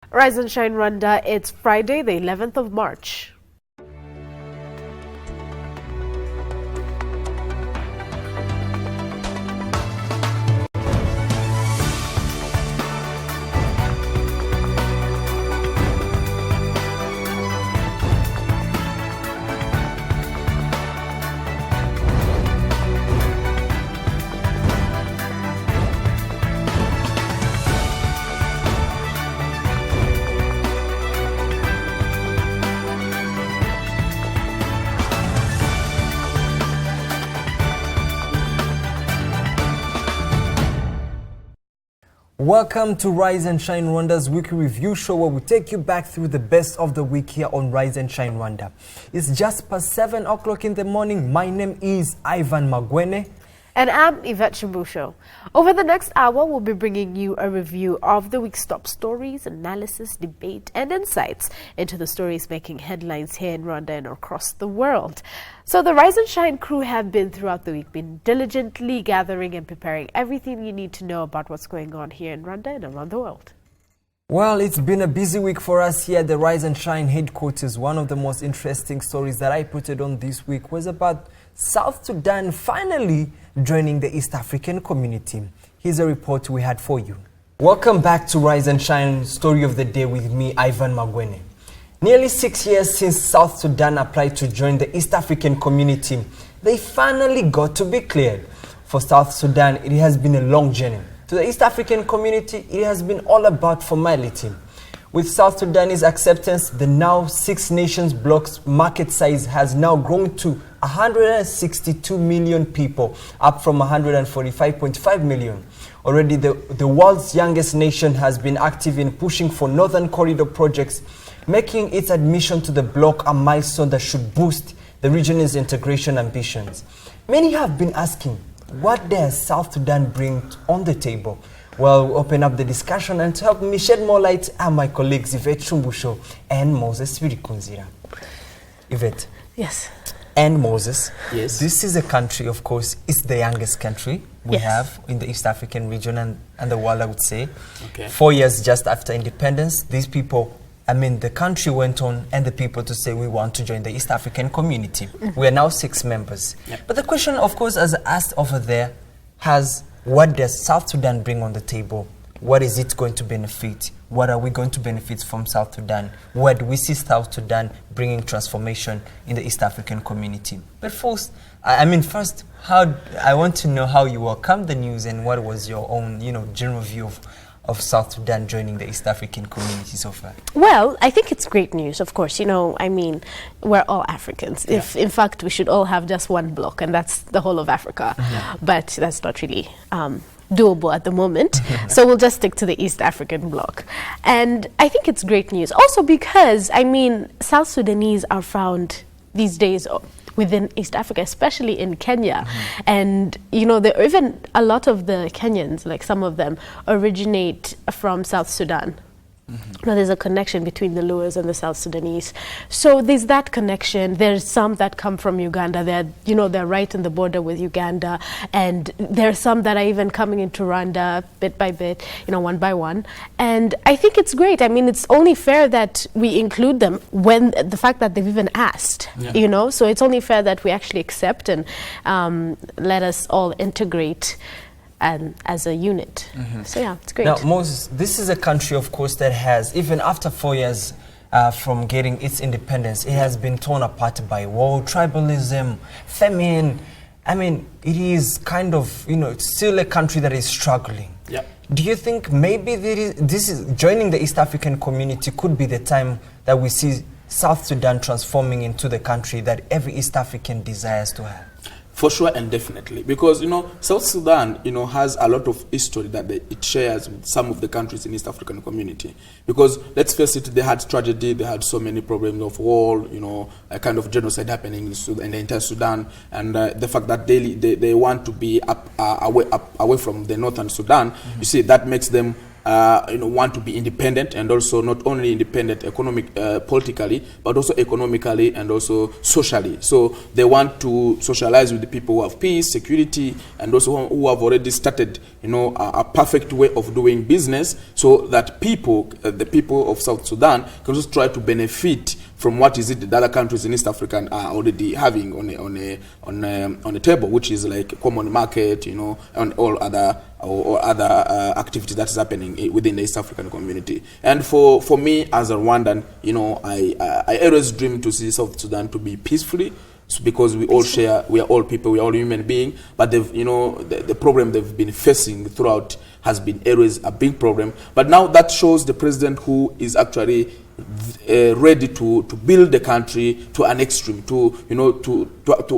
Rise and Shine Rwanda, it's Friday, the 11th of March. Welcome to Rise and Shine Rwanda's weekly review show where we take you back through the best of the week here on Rise and Shine Rwanda. It's just past 7 o'clock in the morning. My name is Ivan Magwene. And I'm Yvette Shimbusho. Over the next hour, we'll be bringing you a review of the week's top stories, analysis, debate, and insights into the stories making headlines here in Rwanda and across the world. So the Rise and Shine crew have been throughout the week, been diligently gathering and preparing everything you need to know about what's going on here in Rwanda and around the world. Well, it's been a busy week for us here at the Rise and Shine headquarters. One of the most interesting stories that I put it on this week was about South Sudan finally joining the East African community. Here's a report we had for you. Welcome back to Rise and Shine Story of the Day with me, Ivan Magwene. Nearly 6 years since South Sudan applied to join the East African community, they finally got to be cleared. For South Sudan, it has been a long journey. To the East African community, it has been all about formality. With South Sudanese acceptance, the now 6 nations bloc's market size has now grown to 162 million people, up from 145.5 million. Already, the world's youngest nation has been active in pushing for Northern Corridor projects, making its admission to the bloc a milestone that should boost the region's integration ambitions. Many have been asking, what does South Sudan bring on the table? Well, we'll open up the discussion, and to help me shed more light are my colleagues Yvette Shumbusho and Moses Wirikunzira. Yvette. Yes. And Moses. Yes. This is a country, of course, it's the youngest country we have in the East African region and the world, I would say. Okay. 4 years just after independence, these people, the country went on and the people to say we want to join the East African community. Mm-hmm. We are now 6 members. Yep. But the question, of course, as asked over there, what does South Sudan bring on the table? What is it going to benefit? What are we going to benefit from South Sudan? Where do we see South Sudan bringing transformation in the East African community? But first, I want to know how you welcomed the news and what was your own, general view of South Sudan joining the East African community so far? Well, I think it's great news, of course. We're all Africans. Yeah. In fact, we should all have just one block, and that's the whole of Africa. Mm-hmm. But that's not really doable at the moment. So we'll just stick to the East African bloc. And I think it's great news. Also because, South Sudanese are found these days within East Africa, especially in Kenya. Mm-hmm. And, even a lot of the Kenyans, like some of them, originate from South Sudan. Mm-hmm. Now, there's a connection between the Luos and the South Sudanese. So there's that connection. There's some that come from Uganda. They're right in the border with Uganda. And there are some that are even coming into Rwanda bit by bit, one by one. And I think it's great. It's only fair that we include them when the fact that they've even asked, So it's only fair that we actually accept and let us all integrate and as a unit. Mm-hmm. So yeah, it's great. Now, Moses, this is a country, of course, that has, even after 4 years from getting its independence, it has been torn apart by war, tribalism, famine. It is kind of, it's still a country that is struggling. Yep. Do you think maybe joining the East African community could be the time that we see South Sudan transforming into the country that every East African desires to have? For sure and definitely, because South Sudan has a lot of history that it shares with some of the countries in East African community. Because let's face it, they had tragedy, they had so many problems of war, a kind of genocide happening in the entire Sudan, and the fact that they want to be away from the northern Sudan, you see, that makes them want to be independent, and also not only independent politically, but also economically and also socially. So they want to socialize with the people who have peace, security, and also who have already started, a perfect way of doing business, so that the people of South Sudan can just try to benefit from what is it the other countries in East Africa are already having on the table, which is like common market, and all other activities that is happening within the East African community. And for me as a Rwandan, I always dream to see South Sudan to be peacefully, because we are all people, we are all human beings. But the problem they've been facing throughout has been always a big problem. But now that shows the president who is actually ready to build the country to an extreme, to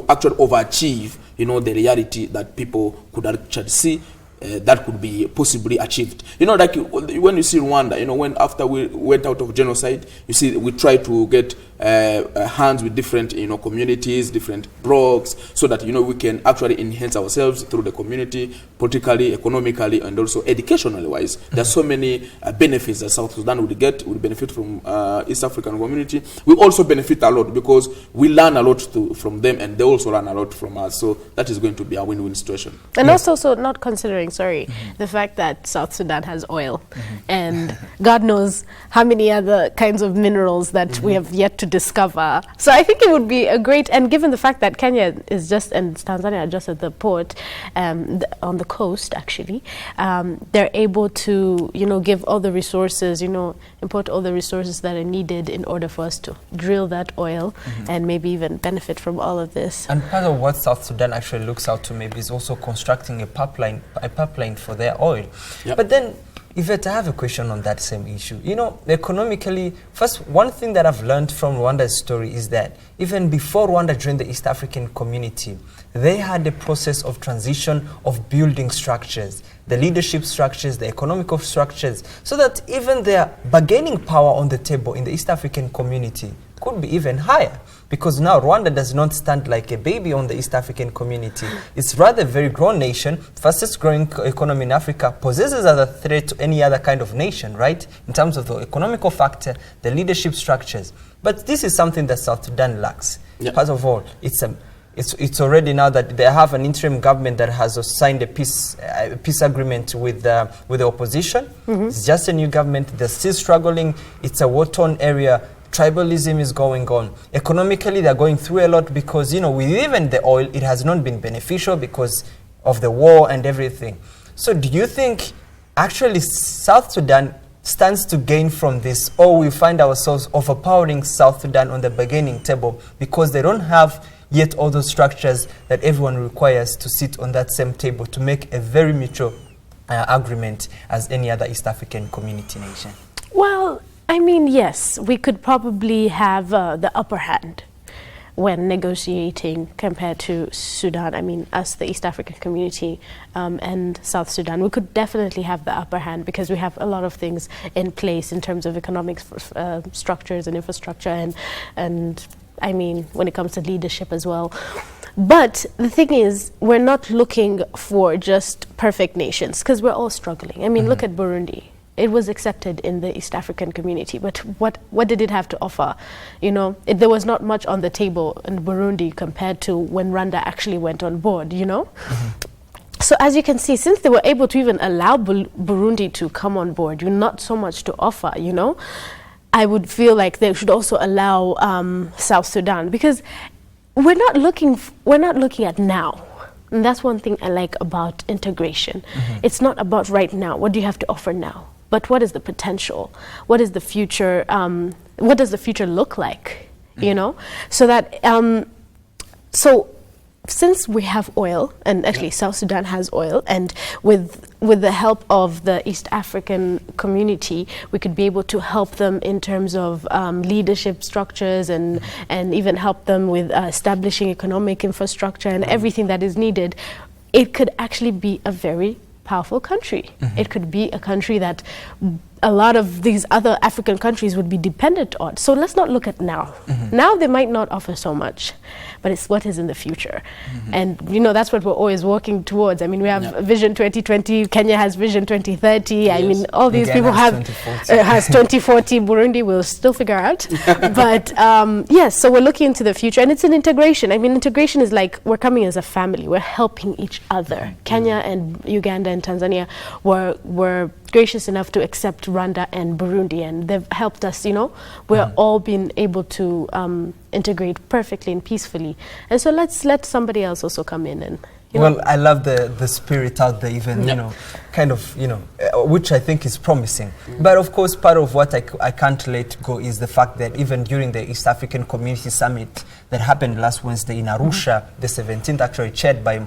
actually overachieve, the reality that people could actually see. That could be possibly achieved. Like when you see Rwanda, when after we went out of genocide, you see we try to get hands with different, communities, different blocks, so that, we can actually enhance ourselves through the community, politically, economically, and also educationally wise. There's so many benefits that South Sudan would benefit from East African community. We also benefit a lot because we learn a lot from them, and they also learn a lot from us. So that is going to be a win-win situation. And also not considering, the fact that South Sudan has oil, and God knows how many other kinds of minerals that we have yet to discover. So I think it would be a great, and given the fact that Kenya is just, and Tanzania are just at the port, on the coast actually, they're able to, give all the resources, import all the resources that are needed in order for us to drill that oil and maybe even benefit from all of this. And part of what South Sudan actually looks out to maybe is also constructing a pipeline for their oil. Yep. But then, Yvette, I have a question on that same issue. Economically, first, one thing that I've learned from Rwanda's story is that even before Rwanda joined the East African community, they had a process of transition of building structures, the leadership structures, the economical structures, so that even their bargaining power on the table in the East African community could be even higher. Because now Rwanda does not stand like a baby on the East African community. It's rather a very grown nation, fastest growing economy in Africa, possesses as a threat to any other kind of nation, right? In terms of the economical factor, the leadership structures. But this is something that South Sudan lacks. Yeah. First of all, it's already now that they have an interim government that has signed a peace agreement with the opposition. It's just a new government. They're still struggling. It's a war-torn area. Tribalism is going on. Economically, they're going through a lot because, with even the oil, it has not been beneficial because of the war and everything. So do you think actually South Sudan stands to gain from this, or we find ourselves overpowering South Sudan on the bargaining table because they don't have yet all those structures that everyone requires to sit on that same table to make a very mutual agreement as any other East African community nation? Well, I mean, yes, we could probably have the upper hand when negotiating compared to Sudan. I mean, us, the East African community, and South Sudan, we could definitely have the upper hand because we have a lot of things in place in terms of economic structures and infrastructure, and I mean, when it comes to leadership as well. But the thing is, we're not looking for just perfect nations because we're all struggling. I mean, look at Burundi. It was accepted in the East African community, but what did it have to offer? There was not much on the table in Burundi compared to when Rwanda actually went on board, So as you can see, since they were able to even allow Burundi to come on board, not so much to offer, I would feel like they should also allow South Sudan, because we're not looking at now. And that's one thing I like about integration. It's not about right now. What do you have to offer now? But what is the potential? What is the future? What does the future look like? So that since we have oil, and actually South Sudan has oil, and with the help of the East African community, we could be able to help them in terms of leadership structures and even help them with establishing economic infrastructure and everything that is needed. It could actually be a very powerful country. It could be a country that a lot of these other African countries would be dependent on. So let's not look at now. Now they might not offer so much, but it's what is in the future. And you know, that's what we're always working towards. I mean, we have Vision 2020, Kenya has Vision 2030. Yes. I mean, all these people have 2040. Has 2040, Burundi will still figure out. But yes, so we're looking into the future, and it's an integration. I mean, integration is like we're coming as a family. We're helping each other. Kenya and Uganda and Tanzania were gracious enough to accept Rwanda and Burundi, and they've helped us, you know. We're all been able to integrate perfectly and peacefully. And so let's let somebody else also come in and, you know. Well, I love the spirit out there, even, you know, kind of, you know, which I think is promising. But of course, part of what I can't let go is the fact that even during the East African Community Summit that happened last Wednesday in Arusha, the 17th, actually chaired by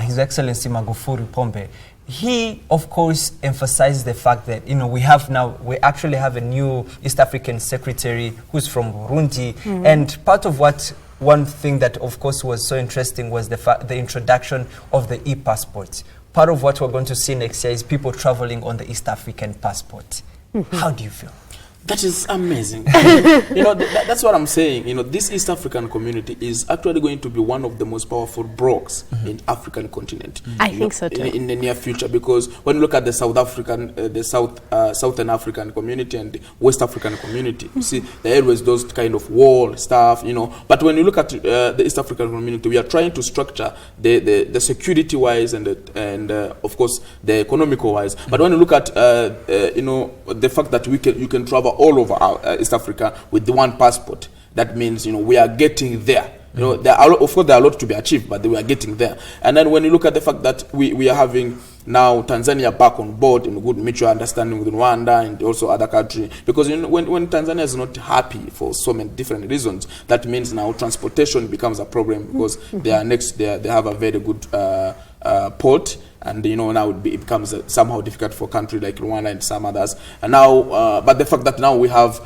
His Excellency Magufuli Pombe, he, of course, emphasized the fact that, you know, we actually have a new East African secretary who's from Burundi. And part of one thing that, of course, was so interesting was the introduction of the e-passport. Part of what we're going to see next year is people traveling on the East African passport. How do you feel? That is amazing. You know, that's what I'm saying. You know, this East African community is actually going to be one of the most powerful blocs in African continent. I think so too. In the near future, because when you look at the South African, Southern African community and the West African community, you see, there always those kind of war stuff, you know. But when you look at the East African community, we are trying to structure the security-wise and of course the economical-wise. But when you look at you know, the fact that you can travel all over East Africa with the one passport, that means, you know, we are getting there. You know, of course there are a lot to be achieved, but we are getting there. And then when you look at the fact that we are having now Tanzania back on board in good mutual understanding with Rwanda and also other countries, because, you know, when Tanzania is not happy for so many different reasons, that means now transportation becomes a problem, because they have a very good port, and, you know, now it becomes somehow difficult for a country like Rwanda and some others. And now, but the fact that now we have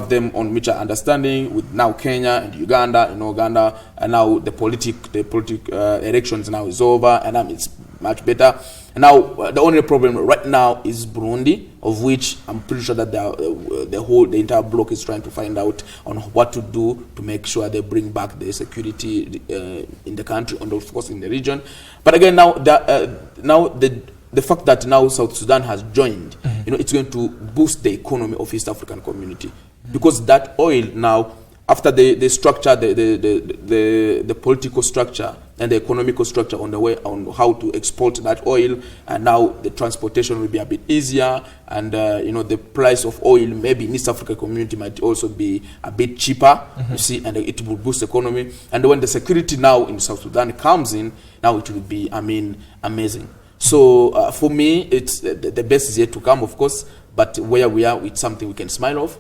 them on mutual understanding with now Kenya and Uganda, you know, Uganda, and now the elections now is over, and it's much better. And now the only problem right now is Burundi, of which I'm pretty sure that the entire bloc is trying to find out on what to do to make sure they bring back the security in the country and of course in the region. But again, now the fact that now South Sudan has joined, you know, it's going to boost the economy of East African community, because that oil now, after the structure, the political structure and the economical structure on the way on how to export that oil, and now the transportation will be a bit easier, and you know, the price of oil maybe in East Africa community might also be a bit cheaper, you see, and it will boost the economy. And when the security now in South Sudan comes in, now it will be, I mean, amazing. So for me, it's the best is yet to come, of course, but where we are, it's something we can smile of.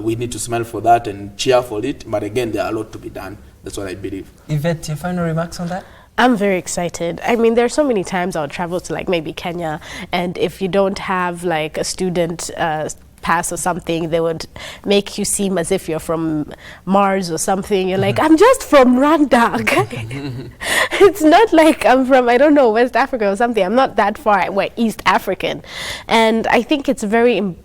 We need to smile for that and cheer for it. But again, there are a lot to be done. That's what I believe. Yvette, your final remarks on that? I'm very excited. I mean, there are so many times I'll travel to like maybe Kenya, and if you don't have like a student pass or something, they would make you seem as if you're from Mars or something. You're like, I'm just from Rwanda, okay? It's not like I'm from, I don't know, West Africa or something. I'm not that far. We're East African. And I think it's very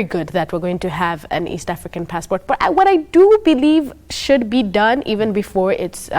good that we're going to have an East African passport. But what I do believe should be done even before it's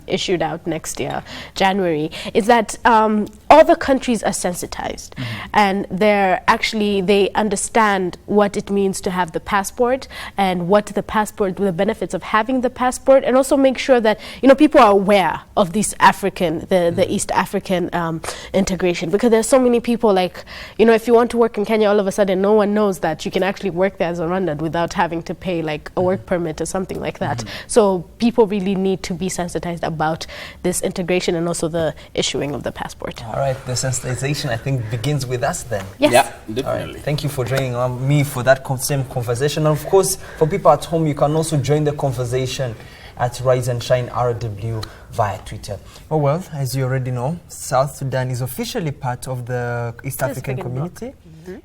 issued out next year, January, is that all the countries are sensitized, and they understand what it means to have the passport, and what the benefits of having the passport, and also make sure that, you know, people are aware of this the East African integration, because there's so many people, like, you know, if you want to work in Kenya, all of a sudden no one knows that you can actually work there as a Rwandan without having to pay like a work permit or something like that. So people really need to be sensitized about this integration and also the issuing of the passport. All right, the sensitization, I think, begins with us then. Yes. Yeah, definitely. All right. Thank you for joining me for that same conversation. And of course, for people at home, you can also join the conversation at Rise and Shine RW via Twitter. Oh, well, as you already know, South Sudan is officially part of the East African community.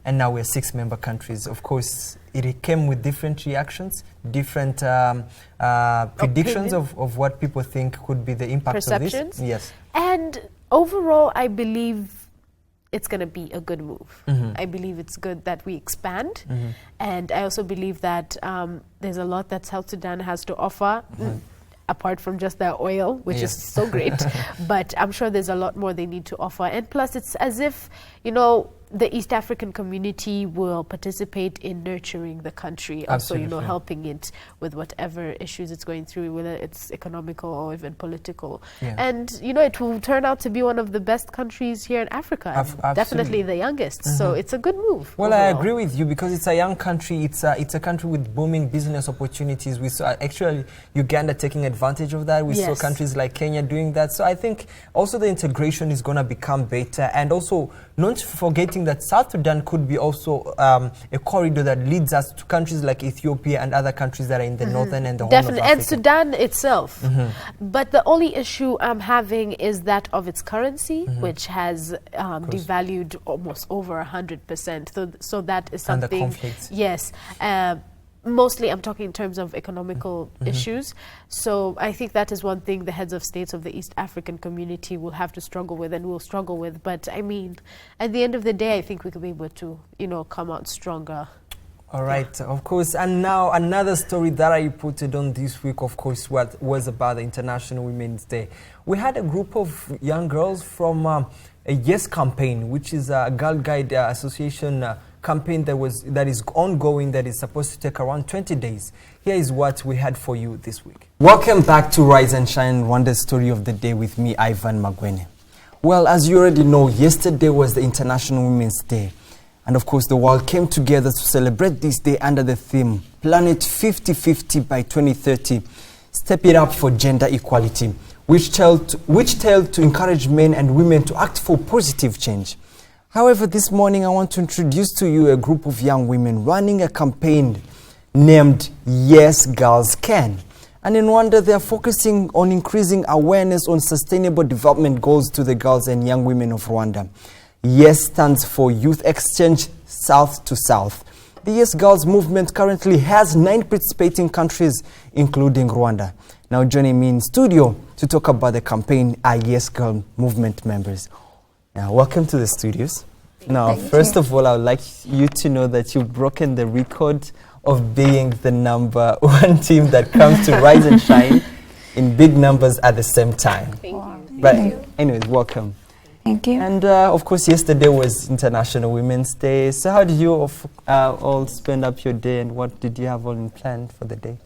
And now we're 6 member countries. Of course, it came with different reactions, different predictions of what people think could be the impact of this. Perceptions. Yes. And overall, I believe it's going to be a good move. I believe it's good that we expand. Mm-hmm. And I also believe that there's a lot that South Sudan has to offer. Apart from just their oil, which is so great, but I'm sure there's a lot more they need to offer. And plus, it's as if, you know, the East African community will participate in nurturing the country, also, you know, helping it with whatever issues it's going through, whether it's economical or even political. And, you know, it will turn out to be one of the best countries here in Africa, definitely the youngest. So it's a good move. Well, overall. I agree with you, because it's a young country. It's a country with booming business opportunities. We saw actually Uganda taking advantage of that. We saw countries like Kenya doing that. So I think also the integration is going to become better, and also not forgetting that South Sudan could be also a corridor that leads us to countries like Ethiopia and other countries that are in the northern and the Horn of Africa. And Sudan itself. But the only issue I'm having is that of its currency, which has devalued almost over 100%. So that is something. And the conflicts. Yes. Mostly I'm talking in terms of economical issues. So I think that is one thing the heads of states of the East African community will have to struggle with and will struggle with. But I mean, at the end of the day, I think we could be able to, you know, come out stronger. All right, of course. And now another story that I put it on this week, of course, was about the International Women's Day. We had a group of young girls from a Yes campaign, which is a Girl Guide Association campaign that is ongoing, that is supposed to take around 20 days. Here is what we had for you this week. Welcome back to Rise and Shine, Rwanda's story of the day with me, Ivan Magwene. Well, as you already know, yesterday was the International Women's Day. And of course, the world came together to celebrate this day under the theme, Planet 50-50 by 2030, Step It Up for Gender Equality, which tell to encourage men and women to act for positive change. However, this morning I want to introduce to you a group of young women running a campaign named Yes Girls Can. And in Rwanda, they are focusing on increasing awareness on sustainable development goals to the girls and young women of Rwanda. Yes stands for Youth Exchange South to South. The Yes Girls movement currently has 9 participating countries, including Rwanda. Now joining me in studio to talk about the campaign are Yes Girl movement members. Now, welcome to the studios. Now, first of all, I would like you to know that you've broken the record of being the #1 team that comes to Rise and Shine in big numbers at the same time. Thank you. But anyways, welcome. Thank you. And of course, yesterday was International Women's Day. So how did you all spend up your day, and what did you have on plan for the day?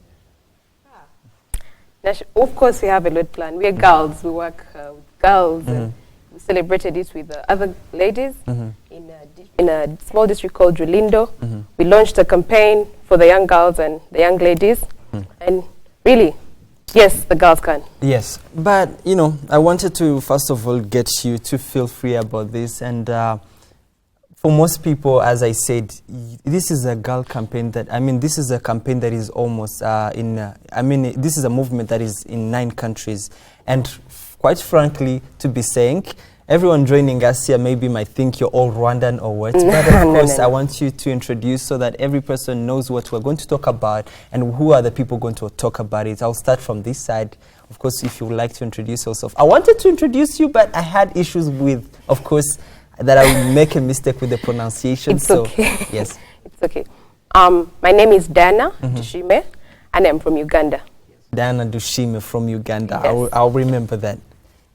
Of course, we have a lot planned. We are girls. We work with girls. And we celebrated it with other ladies in a small district called Rulindo. We launched a campaign for the young girls and the young ladies. And really, yes, the girls can. Yes, but, you know, I wanted to, first of all, get you to feel free about this. And for most people, as I said, this is a girl campaign this is a campaign that is almost this is a movement that is in 9 countries. And quite frankly, to be saying, everyone joining us here maybe might think you're all Rwandan or what, but of course I want you to introduce so that every person knows what we're going to talk about and who are the people going to talk about it. I'll start from this side. Of course, if you would like to introduce yourself. I wanted to introduce you, but I had issues with, of course, that I would make a mistake with the pronunciation. It's okay. Yes. It's okay. My name is Dana Dushime, and I'm from Uganda. Dana Dushime from Uganda. Yes. I'll remember that.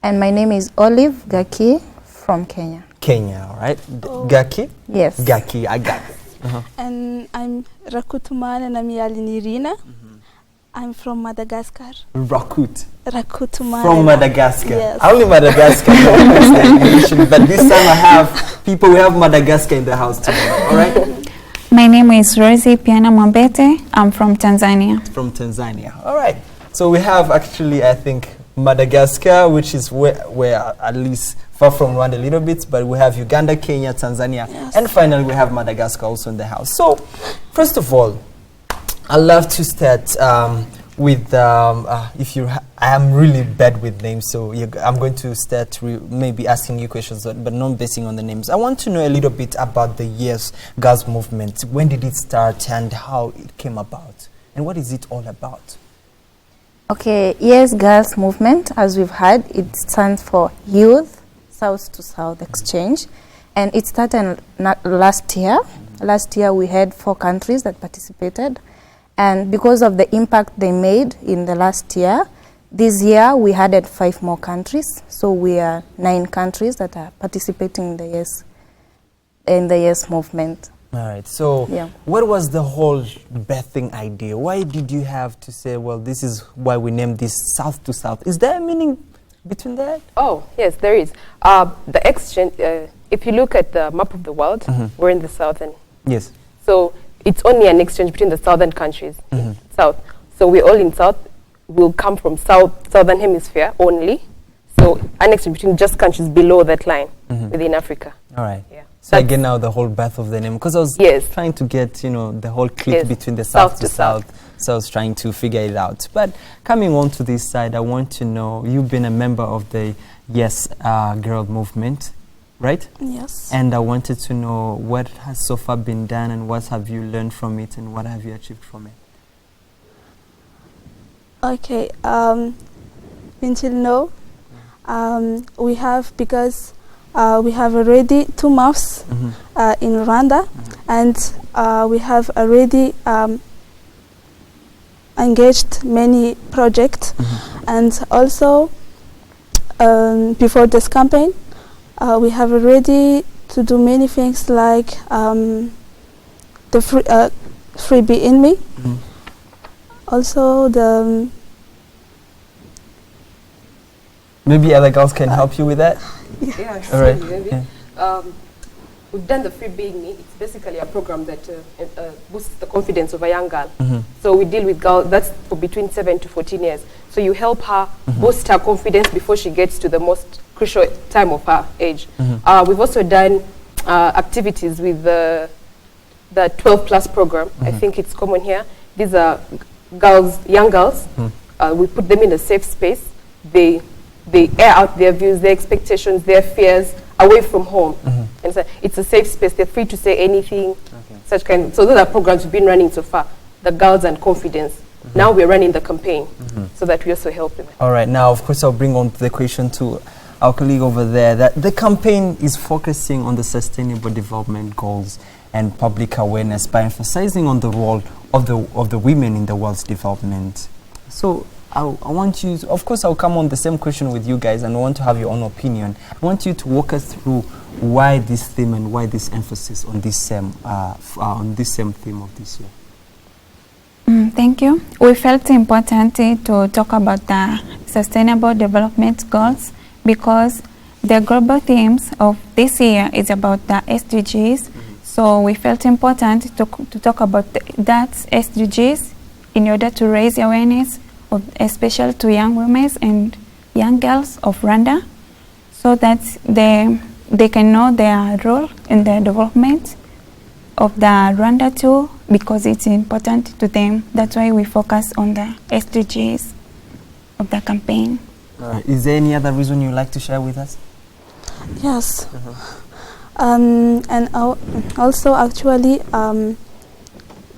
And my name is Olive Gaki from Kenya. Kenya, all right. Gaki? Yes. Gaki, I got it. And I'm Rakutuman and I'm Yalinirina. I'm from Madagascar. Rakutuman. From Madagascar. Yes. Only Madagascar. But this time we have Madagascar in the house today, all right? My name is Rosie Piana Mwambete. I'm from Tanzania. From Tanzania, all right. So we have actually, I think, Madagascar, which is where at least far from Rwanda a little bit, but we have Uganda, Kenya, Tanzania, and finally we have Madagascar also in the house. So, first of all, I'd love to start with, I am really bad with names, so I'm going to start maybe asking you questions, but not basing on the names. I want to know a little bit about the Yes Girls movement. When did it start and how it came about? And what is it all about? Okay, Yes Girls movement, as we've heard, it stands for Youth South to South Exchange. And it started last year. Last year we had 4 countries that participated. And because of the impact they made in the last year, this year we added 5 more countries. So we are 9 countries that are participating in the Yes movement. All right. So what was the whole birthing idea? Why did you have to say, well, this is why we named this South to South? Is there a meaning between that? Oh, yes, there is. The exchange, if you look at the map of the world, we're in the southern. Yes. So it's only an exchange between the southern countries, south. So we're all in south. We'll come from southern hemisphere only. So an exchange between just countries below that line within Africa. All right. Yeah. So I get now the whole birth of the name, because I was trying to get, the whole click between the South to South. So I was trying to figure it out. But coming on to this side, I want to know, you've been a member of the Yes Girl movement, right? Yes. And I wanted to know what has so far been done and what have you learned from it and what have you achieved from it? Okay. Until now, we have, because we have already 2 months in Rwanda, and we have already engaged many projects, and also before this campaign, we have already to do many things like the freebie in me, also the. Maybe other girls can help you with that? Yeah, all right. We've done the Free Being Me. It's basically a program that boosts the confidence of a young girl. So we deal with girls, that's for between 7 to 14 years. So you help her boost her confidence before she gets to the most crucial time of her age. We've also done activities with the 12 plus program. I think it's common here. These are girls, young girls. We put them in a safe space. They air out their views, their expectations, their fears away from home. And so it's a safe space. They're free to say anything, such kind. So those are programs we've been running so far, the Girls and Confidence. Now we're running the campaign so that we also help them. All right. Now, of course, I'll bring on the question to our colleague over there, that the campaign is focusing on the Sustainable Development Goals and public awareness by emphasizing on the role of the women in the world's development. So I want you to, of course, I'll come on the same question with you guys, and I want to have your own opinion. I want you to walk us through why this theme and why this emphasis on this same theme of this year. Thank you. We felt important to talk about the Sustainable Development Goals because the global themes of this year is about the SDGs. So we felt important to talk about that SDGs in order to raise awareness, especially to young women and young girls of Rwanda, so that they can know their role in the development of the Rwanda too, because it's important to them. That's why we focus on the SDGs of the campaign. Is there any other reason you'd like to share with us? Yes. And also actually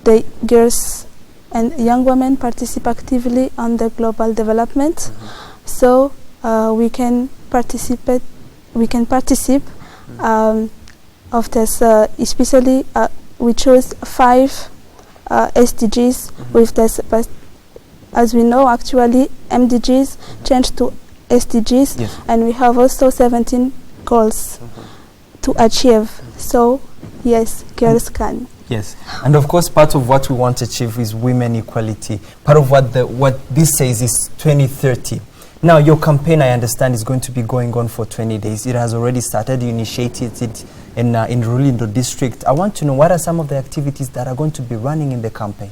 the girls and young women participate actively on the global development, so we can participate of this, especially we chose 5 SDGs with this, but as we know actually MDGs changed to SDGs, and we have also 17 goals to achieve. So yes, girls can. Yes, and of course part of what we want to achieve is women equality. Part of what this says is 2030. Now your campaign, I understand, is going to be going on for 20 days. It has already started. You initiated it in Rwanda district. I want to know, what are some of the activities that are going to be running in the campaign?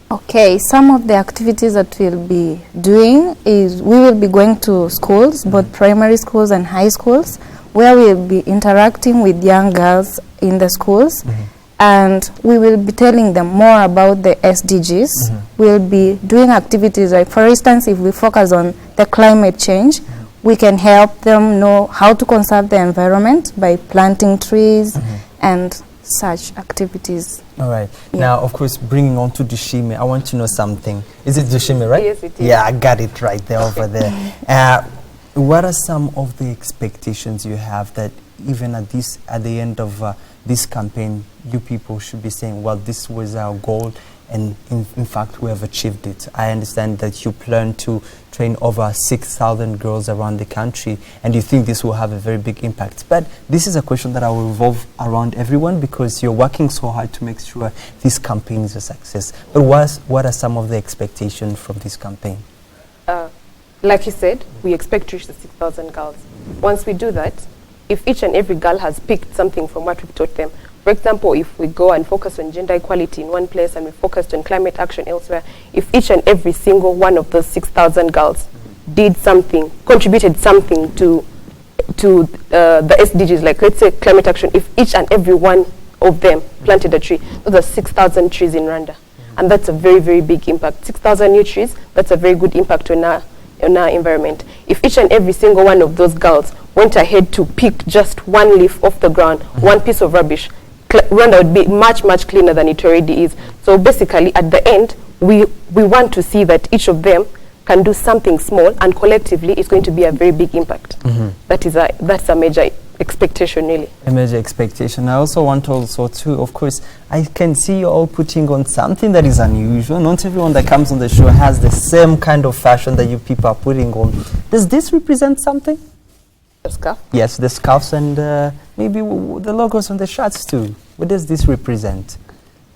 Okay, some of the activities that we'll be doing is we will be going to schools, both primary schools and high schools, where we'll be interacting with young girls in the schools. And we will be telling them more about the SDGs. We'll be doing activities like, for instance, if we focus on the climate change, we can help them know how to conserve the environment by planting trees and such activities. All right. Now, of course, bringing on to Dushime, I want to know something. Is it Dushime, right? Yes, it is. Yeah, I got it right there over there. What are some of the expectations you have that even at the end of this campaign, you people should be saying, well, this was our goal, and in fact we have achieved it. I understand that you plan to train over 6,000 girls around the country, and you think this will have a very big impact. But this is a question that I will revolve around everyone, because you're working so hard to make sure this campaign is a success. But what are some of the expectations from this campaign? Like you said, we expect to reach the 6,000 girls. Once we do that, if each and every girl has picked something from what we've taught them, for example, if we go and focus on gender equality in one place and we focused on climate action elsewhere, if each and every single one of those 6,000 girls did something, contributed something to the SDGs, like let's say climate action, if each and every one of them planted a tree, those are 6,000 trees in Rwanda. And that's a very, very big impact. 6,000 new trees, that's a very good impact on our environment. If each and every single one of those girls went ahead to pick just one leaf off the ground, one piece of rubbish, Rwanda would be much, much cleaner than it already is. So basically, at the end, we want to see that each of them can do something small, and collectively, it's going to be a very big impact. That's a major expectation, really. A major expectation. I also want to, of course, I can see you all putting on something that is unusual. Not everyone that comes on the show has the same kind of fashion that you people are putting on. Does this represent something? The scarf? Yes, the scarves and maybe the logos on the shirts too. What does this represent?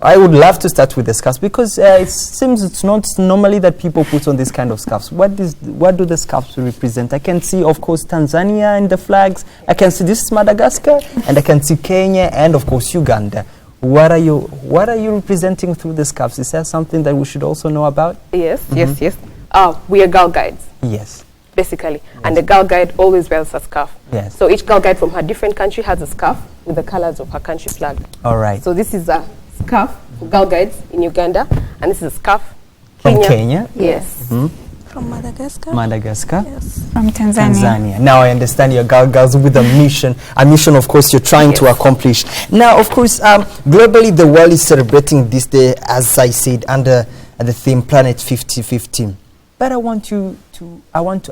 I would love to start with the scarves, because it seems it's not normally that people put on this kind of scarves. What do the scarves represent? I can see, of course, Tanzania and the flags. I can see this is Madagascar, and I can see Kenya, and of course Uganda. What are you representing through the scarves? Is there something that we should also know about? Yes, yes. We are girl guides. Yes. Basically, and the girl guide always wears a scarf. Yes. So each girl guide from her different country has a scarf with the colors of her country flag. All right. So this is a scarf for girl guides in Uganda, and this is a scarf from Kenya. Yes. From Madagascar. Madagascar. Yes. From Tanzania. Now I understand your girls with a mission. A mission, of course, you're trying to accomplish. Now, of course, globally, the world is celebrating this day, as I said, under the theme Planet 50-50. But I want to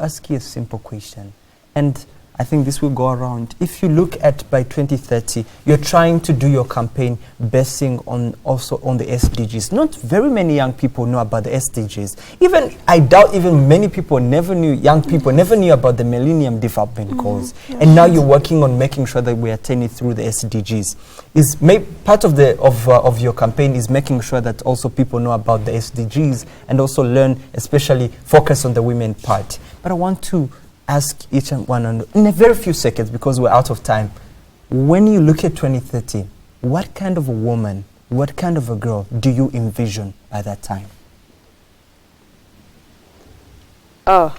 ask you a simple question, and I think this will go around. If you look at by 2030, you're trying to do your campaign basing also on the SDGs. Not very many young people know about the SDGs. I doubt even many people young people never knew about the Millennium Development Goals. And now you're working on making sure that we attain it through the SDGs. Part of your campaign is making sure that also people know about the SDGs and also learn, especially focus on the women part. But I want to ask each and one in a very few seconds, because we're out of time. When you look at 2030, what kind of a woman, what kind of a girl do you envision by that time? Oh,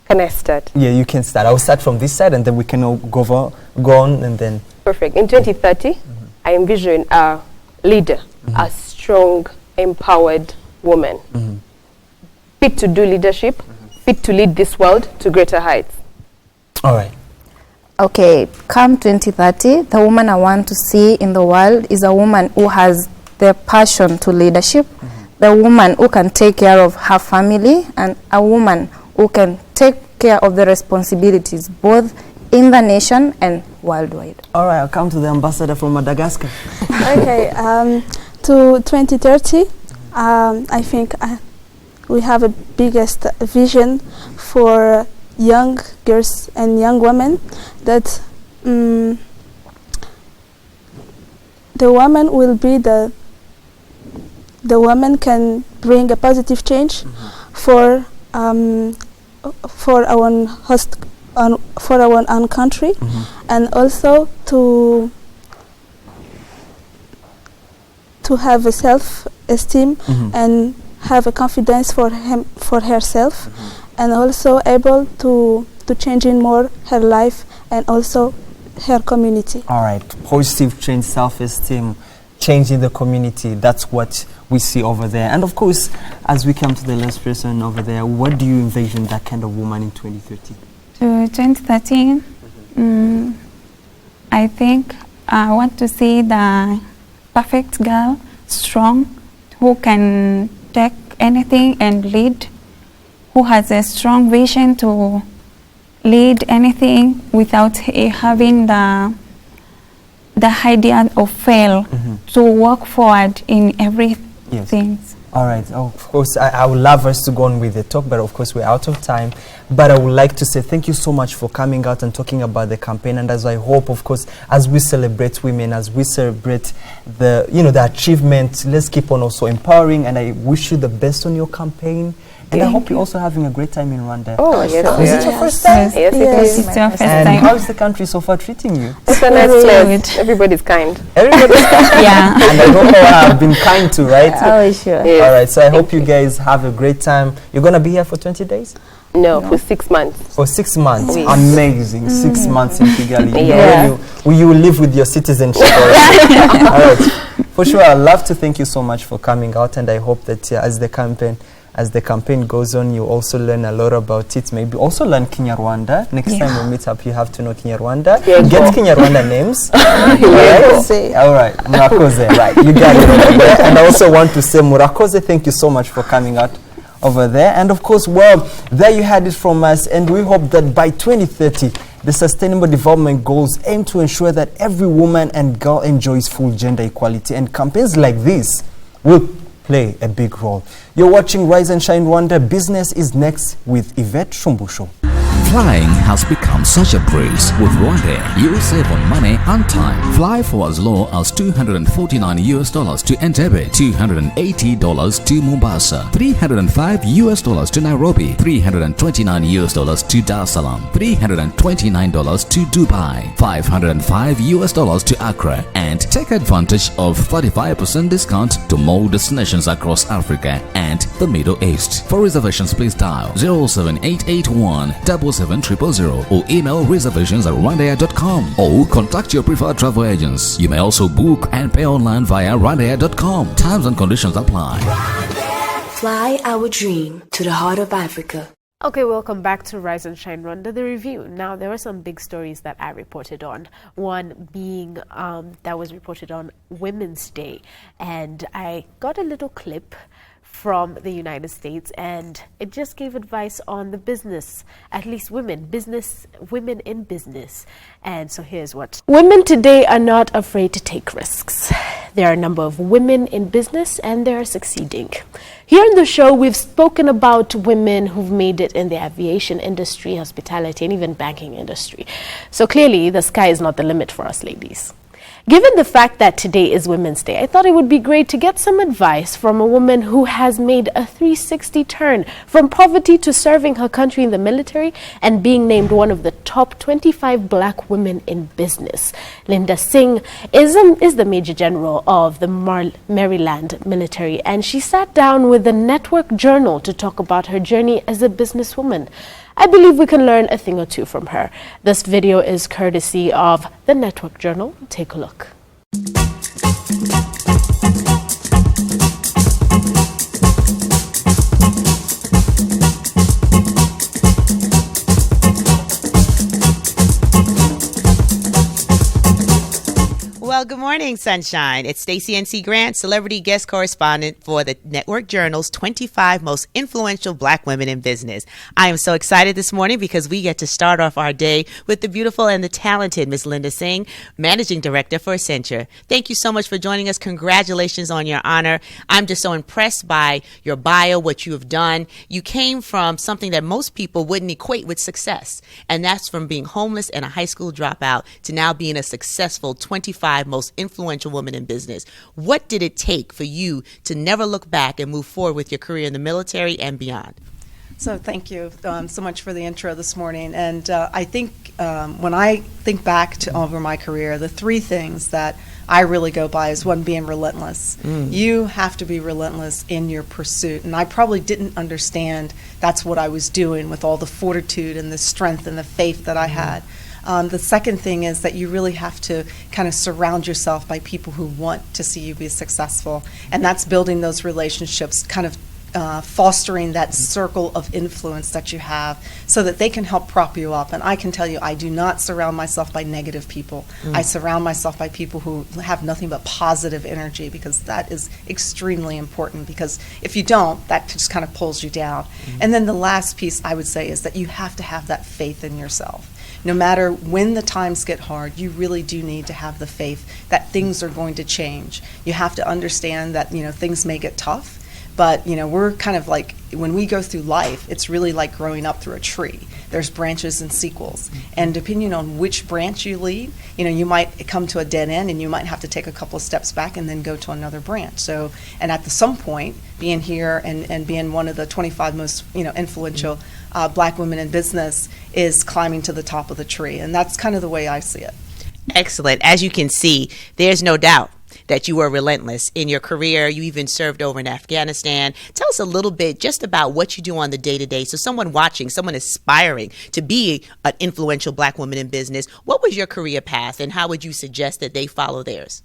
can I start? Yeah, you can start. I'll start from this side, and then we can all go on, and then... Perfect. In 2030, I envision a leader, a strong, empowered woman, fit to do leadership, fit to lead this world to greater heights. All right. Okay, come 2030, the woman I want to see in the world is a woman who has the passion to leadership, the woman who can take care of her family, and a woman who can take care of the responsibilities both in the nation and worldwide. All right, I'll come to the ambassador from Madagascar. Okay, to 2030, I think we have a biggest vision for young girls and young women, that the woman will be the woman can bring a positive change for our own country, and also to have a self-esteem and have a confidence for herself, and also able to change in more her life and also her community. All right, positive change, self-esteem, change in the community. That's what we see over there. And of course, as we come to the last person over there, what do you envision that kind of woman in 2030? To 2030, I think I want to see the perfect girl, strong, who can take anything and lead, who has a strong vision to lead anything without having the idea of fail to work forward in everything. Yes. All right. Oh, of course, I would love us to go on with the talk, but of course we're out of time. But I would like to say thank you so much for coming out and talking about the campaign. And as I hope, of course, as we celebrate women, as we celebrate the, the achievement, let's keep on also empowering. And I wish you the best on your campaign. And I hope you're also having a great time in Rwanda. Oh, yes. Is it your first time? Yes, it Yes, is. it's your first And time. how is the country so far treating you? It's a nice place. Good. Everybody's kind. Everybody's Yeah. And I hope I have been kind to, right? Oh, sure. Yes. All right, so I hope you guys have a great time. You're going to be here for 20 days? No, for 6 months. For 6 months. Oui. Amazing. 6 months in Kigali. Yeah. You will live with your citizenship already. All right. For sure, I'd love to thank you so much for coming out, and I hope that as the campaign goes on, you also learn a lot about it. Maybe also learn Kinyarwanda. Next time we meet up, you have to know Kinyarwanda. Yeah, Get Kinyarwanda names. Murakoze. All right, Murakoze, right. You got it over there. And I also want to say, Murakoze, thank you so much for coming out over there. And of course, well, there you had it from us. And we hope that by 2030, the Sustainable Development Goals aim to ensure that every woman and girl enjoys full gender equality. And campaigns like this will play a big role. You're watching Rise and Shine Rwanda. Business is next with Yvette Shumbusho. Flying has become such a breeze. With Rwanda, you save on money and time. Fly for as low as $249 to Entebbe, $280 to Mombasa, $305 to Nairobi, $329 to Dar es Salaam, $329 to Dubai, $505 to Accra, and take advantage of 35% discount to more destinations across Africa and the Middle East. For reservations, please dial 07881 700 or email reservations@rwandair.com or contact your preferred travel agents. You may also book and pay online via rwandair.com. Terms and conditions apply. Fly our dream to the heart of Africa. Okay, welcome back to Rise and Shine Rwanda, the review. Now, there were some big stories that I reported on. One being that was reported on Women's Day. And I got a little clip from the United States, and it just gave advice on the business, at least women in business. And so here's what. Women today are not afraid to take risks. There are a number of women in business, and they are succeeding. Here on the show, we've spoken about women who've made it in the aviation industry, hospitality, and even banking industry. So clearly, the sky is not the limit for us ladies. Given the fact that today is Women's Day, I thought it would be great to get some advice from a woman who has made a 360 turn from poverty to serving her country in the military and being named one of the top 25 black women in business. Linda Singh is the Major General of the Maryland military, and she sat down with the Network Journal to talk about her journey as a businesswoman. I believe we can learn a thing or two from her. This video is courtesy of the Network Journal. Take a look. Well, good morning, Sunshine. It's Stacey N.C. Grant, celebrity guest correspondent for the Network Journal's 25 Most Influential Black Women in Business. I am so excited this morning because we get to start off our day with the beautiful and the talented Miss Linda Singh, Managing Director for Accenture. Thank you so much for joining us. Congratulations on your honor. I'm just so impressed by your bio, what you have done. You came from something that most people wouldn't equate with success, and that's from being homeless and a high school dropout to now being a successful 25 most influential woman in business. What did it take for you to never look back and move forward with your career in the military and beyond? So thank you so much for the intro this morning. And I think when I think back to over my career, the three things that I really go by is one, being relentless. You have to be relentless in your pursuit. And I probably didn't understand that's what I was doing with all the fortitude and the strength and the faith that I had. The second thing is that you really have to kind of surround yourself by people who want to see you be successful. And that's building those relationships kind of fostering that circle of influence that you have so that they can help prop you up. And I can tell you, I do not surround myself by negative people. I surround myself by people who have nothing but positive energy, because that is extremely important, because if you don't, that just kind of pulls you down. And then the last piece I would say is that you have to have that faith in yourself. No matter when the times get hard, you really do need to have the faith that things are going to change. You have to understand that, things may get tough, but, we're kind of like, when we go through life, it's really like growing up through a tree. There's branches and sequels. And depending on which branch you lead, you might come to a dead end and you might have to take a couple of steps back and then go to another branch. So, and at some point, being here and being one of the 25 most, influential black women in business is climbing to the top of the tree. And that's kind of the way I see it. Excellent. As you can see, there's no doubt that you were relentless in your career. You even served over in Afghanistan. Tell us a little bit just about what you do on the day-to-day. So someone watching, someone aspiring to be an influential black woman in business, what was your career path and how would you suggest that they follow theirs?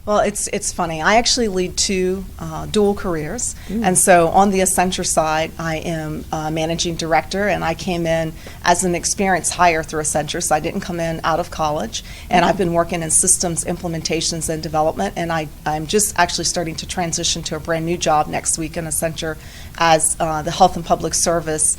Well, it's funny. I actually lead two dual careers. And so on the Accenture side, I am managing director, and I came in as an experienced hire through Accenture, so I didn't come in out of college. And I've been working in systems implementations and development, and I'm just actually starting to transition to a brand new job next week in Accenture as the Health and Public Service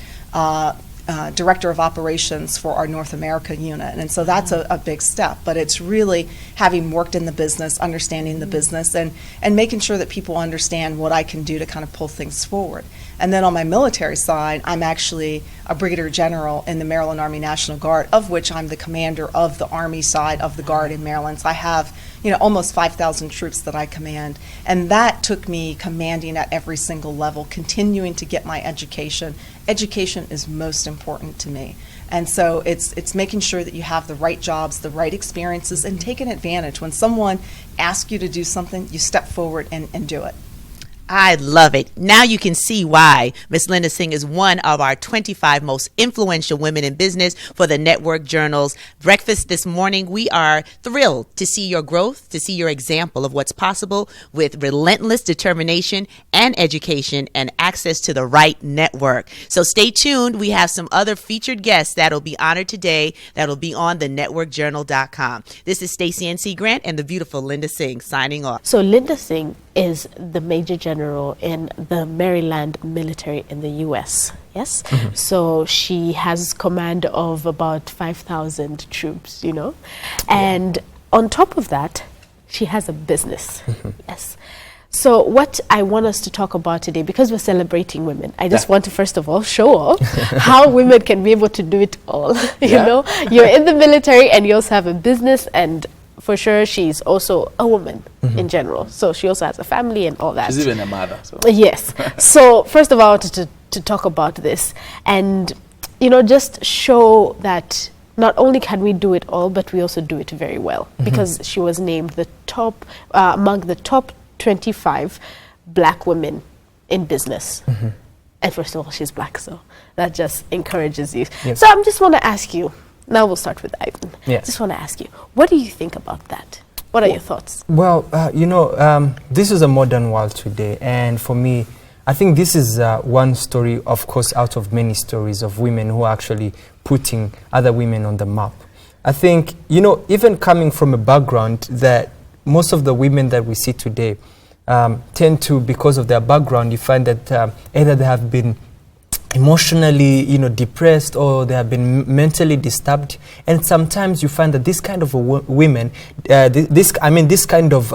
Director of Operations for our North America unit. And so that's a big step, but it's really having worked in the business, understanding the business, and making sure that people understand what I can do to kind of pull things forward. And then on my military side, I'm actually a brigadier general in the Maryland Army National Guard, of which I'm the commander of the Army side of the Guard in Maryland. So I have, almost 5,000 troops that I command. And that took me commanding at every single level, continuing to get my education. Education is most important to me. And so it's making sure that you have the right jobs, the right experiences, and taking advantage. When someone asks you to do something, you step forward and do it. I love it. Now you can see why Miss Linda Singh is one of our 25 most influential women in business for the Network Journal's Breakfast this morning. We are thrilled to see your growth, to see your example of what's possible with relentless determination and education and access to the right network. So stay tuned. We have some other featured guests that'll be honored today that'll be on the networkjournal.com. This is Stacey N.C. Grant and the beautiful Linda Singh signing off. So Linda Singh is the Major General in the Maryland military in the U.S., yes? So she has command of about 5,000 troops, And on top of that, she has a business, yes. So what I want us to talk about today, because we're celebrating women, I just want to first of all show off how women can be able to do it all, You're in the military and you also have a business, and for sure, she's also a woman in general. So she also has a family and all that. She's even a mother. So. Yes. So first of all, I wanted to talk about this and, just show that not only can we do it all, but we also do it very well. Because she was named the top, among the top 25 black women in business. And first of all, she's black, so that just encourages you. Yes. So I just want to ask you, now we'll start with Ivan. Yes. Just want to ask you, what do you think about that? What are your thoughts? Well, this is a modern world today. And for me, I think this is one story, of course, out of many stories of women who are actually putting other women on the map. I think, even coming from a background that most of the women that we see today tend to, because of their background, you find that either they have been emotionally, depressed, or they have been mentally disturbed, and sometimes you find that this kind of women, this kind of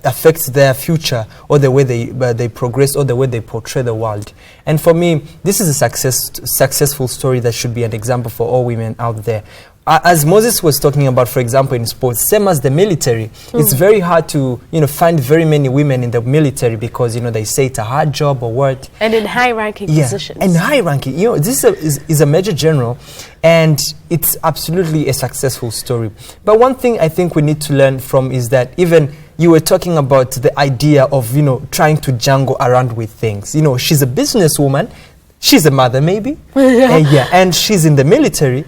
affects their future or the way they progress or the way they portray the world. And for me, this is a successful story that should be an example for all women out there. As Moses was talking about, for example, in sports, same as the military, it's very hard to, find very many women in the military because, they say it's a hard job or what. And in high-ranking positions. And high-ranking. This is a major general, and it's absolutely a successful story. But one thing I think we need to learn from is that even you were talking about the idea of, trying to jangle around with things. She's a businesswoman. She's a mother, maybe. And she's in the military.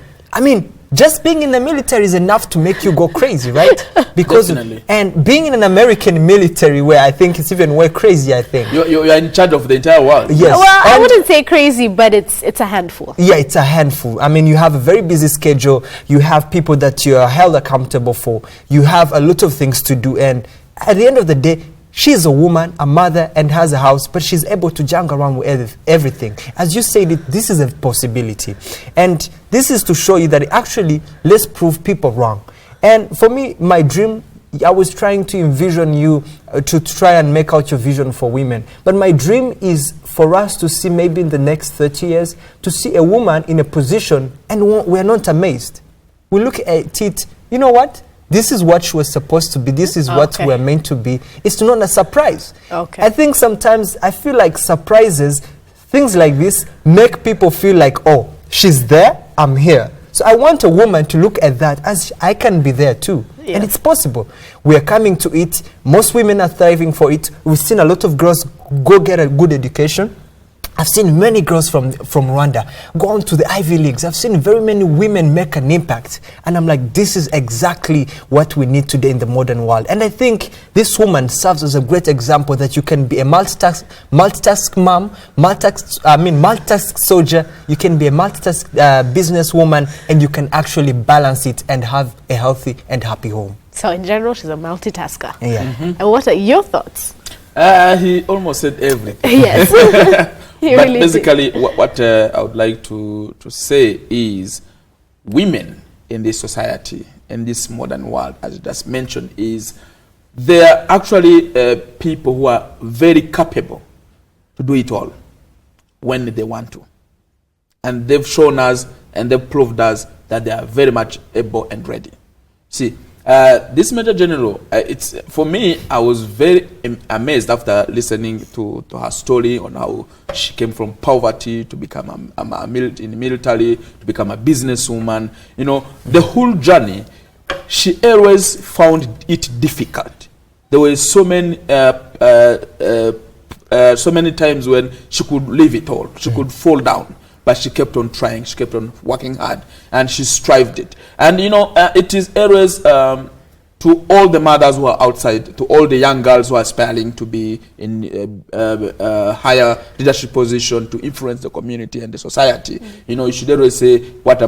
just being in the military is enough to make you go crazy, right? Because Definitely. and being in an American military, where I think it's even more crazy. I think You're in charge of the entire world. yes. Well, I And- wouldn't say crazy, but it's a handful. Yeah, it's a handful. I mean, you have a very busy schedule. You have people that you are held accountable for. You have a lot of things to do. And at the end of the day, she's a woman, a mother, and has a house, but she's able to jump around with everything. As you said, this is a possibility. And this is to show you that actually, let's prove people wrong. And for me, my dream, I was trying to envision you to try and make out your vision for women. But my dream is for us to see maybe in the next 30 years, to see a woman in a position and we're not amazed. We look at it, you know what? This is what she was supposed to be. This is what we're meant to be. It's not a surprise. Okay. I think sometimes I feel like surprises, things like this, make people feel like, oh, she's there, I'm here. So I want a woman to look at that as I can be there too. Yeah. And it's possible. We are coming to it. Most women are thriving for it. We've seen a lot of girls go get a good education. I've seen many girls from Rwanda go on to the Ivy Leagues. I've seen very many women make an impact. And I'm like, this is exactly what we need today in the modern world. And I think this woman serves as a great example that you can be a multitask mom, multitask soldier. You can be a multitask businesswoman, and you can actually balance it and have a healthy and happy home. So in general, she's a multitasker. Yeah. And what are your thoughts? He almost said everything. Yes. He But really basically, what I would like to say is, women in this society, in this modern world, as you just mentioned, is there are actually people who are very capable to do it all when they want to. And they've shown us and they've proved us that they are very much able and ready. See, this Major General, it's for me, I was very amazed after listening to her story on how she came from poverty to become in the military, to become a businesswoman. You know, the whole journey, she always found it difficult. There were so many times when she could leave it all. She could fall down. But she kept on trying, she kept on working hard, and she strived it. And you know, it is always to all the mothers who are outside, to all the young girls who are aspiring to be in higher leadership position, to influence the community and the society. You know, you should always say, what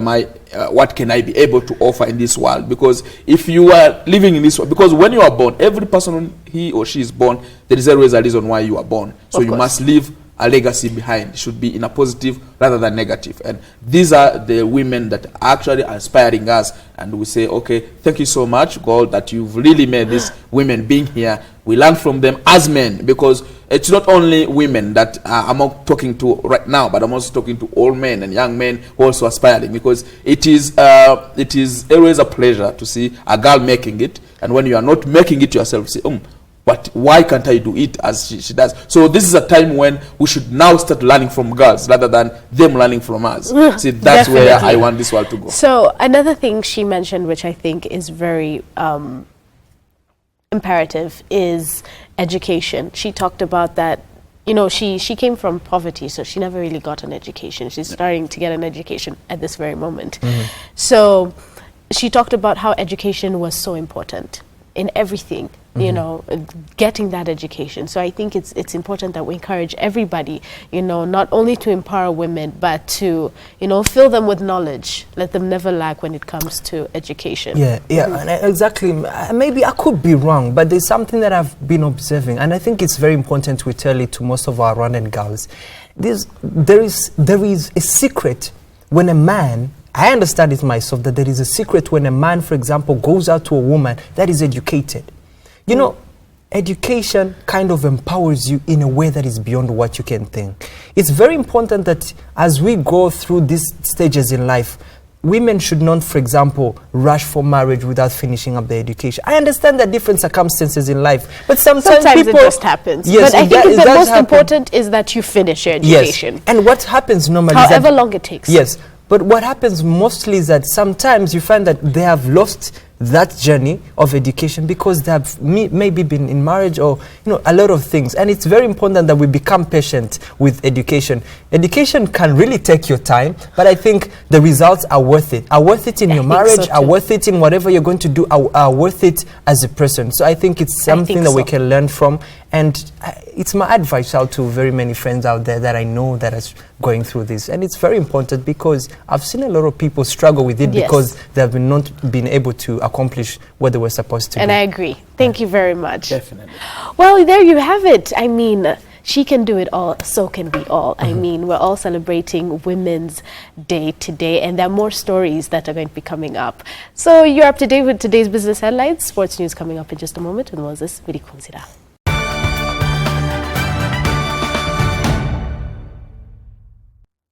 can I be able to offer in this world? Because if you are living in this world, because when you are born, every person, when he or she is born, there is always a reason why you are born. So you must leave a legacy behind. It should be in a positive rather than negative. And these are the women that are actually inspiring us. And we say, okay, thank you so much, God, that you've really made these women being here. We learn from them as men, because it's not only women that I'm not talking to right now, but I'm also talking to old men and young men who are also aspiring, because it is always a pleasure to see a girl making it. And when you are not making it yourself, you say, but why can't I do it as she does? So this is a time when we should now start learning from girls rather than them learning from us. See, that's Definitely. where I want this world to go. So another thing she mentioned, which I think is very imperative, is education. She talked about that, you know, she came from poverty, so she never really got an education. She's starting to get an education at this very moment. So she talked about how education was so important in everything, you know, getting that education. So I think it's important that we encourage everybody, you know, not only to empower women, but to, you know, fill them with knowledge. Let them never lack when it comes to education. Yeah, and exactly. Maybe I could be wrong, but there's something that I've been observing, and I think it's very important we tell it to most of our Rwandan girls. There is a secret when a man, I understand it myself, that there is a secret when a man, for example, goes out to a woman that is educated. You know, education kind of empowers you in a way that is beyond what you can think. It's very important that as we go through these stages in life, women should not, for example, rush for marriage without finishing up their education. I understand that different circumstances in life, but sometimes people, it just happens. Yes, but I think the most happen. important is that you finish your education. Yes, and what happens normally however long it takes. Yes, but what happens mostly is that sometimes you find that they have lost that journey of education because they have maybe been in marriage or a lot of things. And it's very important that we become patient with education. Education can really take your time, but I think the results are worth it. Are worth it in your marriage, are worth it in whatever you're going to do, are worth it as a person. So I think it's something that we can learn from. And it's my advice out to very many friends out there that I know that are going through this. And it's very important because I've seen a lot of people struggle with it because they have not been able to accomplish what they were supposed to do. And I agree. Thank you very much. Definitely. Well, there you have it. I mean, she can do it all, so can we all. I mean, we're all celebrating Women's Day today, and there are more stories that are going to be coming up. So you're up to date with today's business headlines. Sports news coming up in just a moment with Moses Vilikunzira.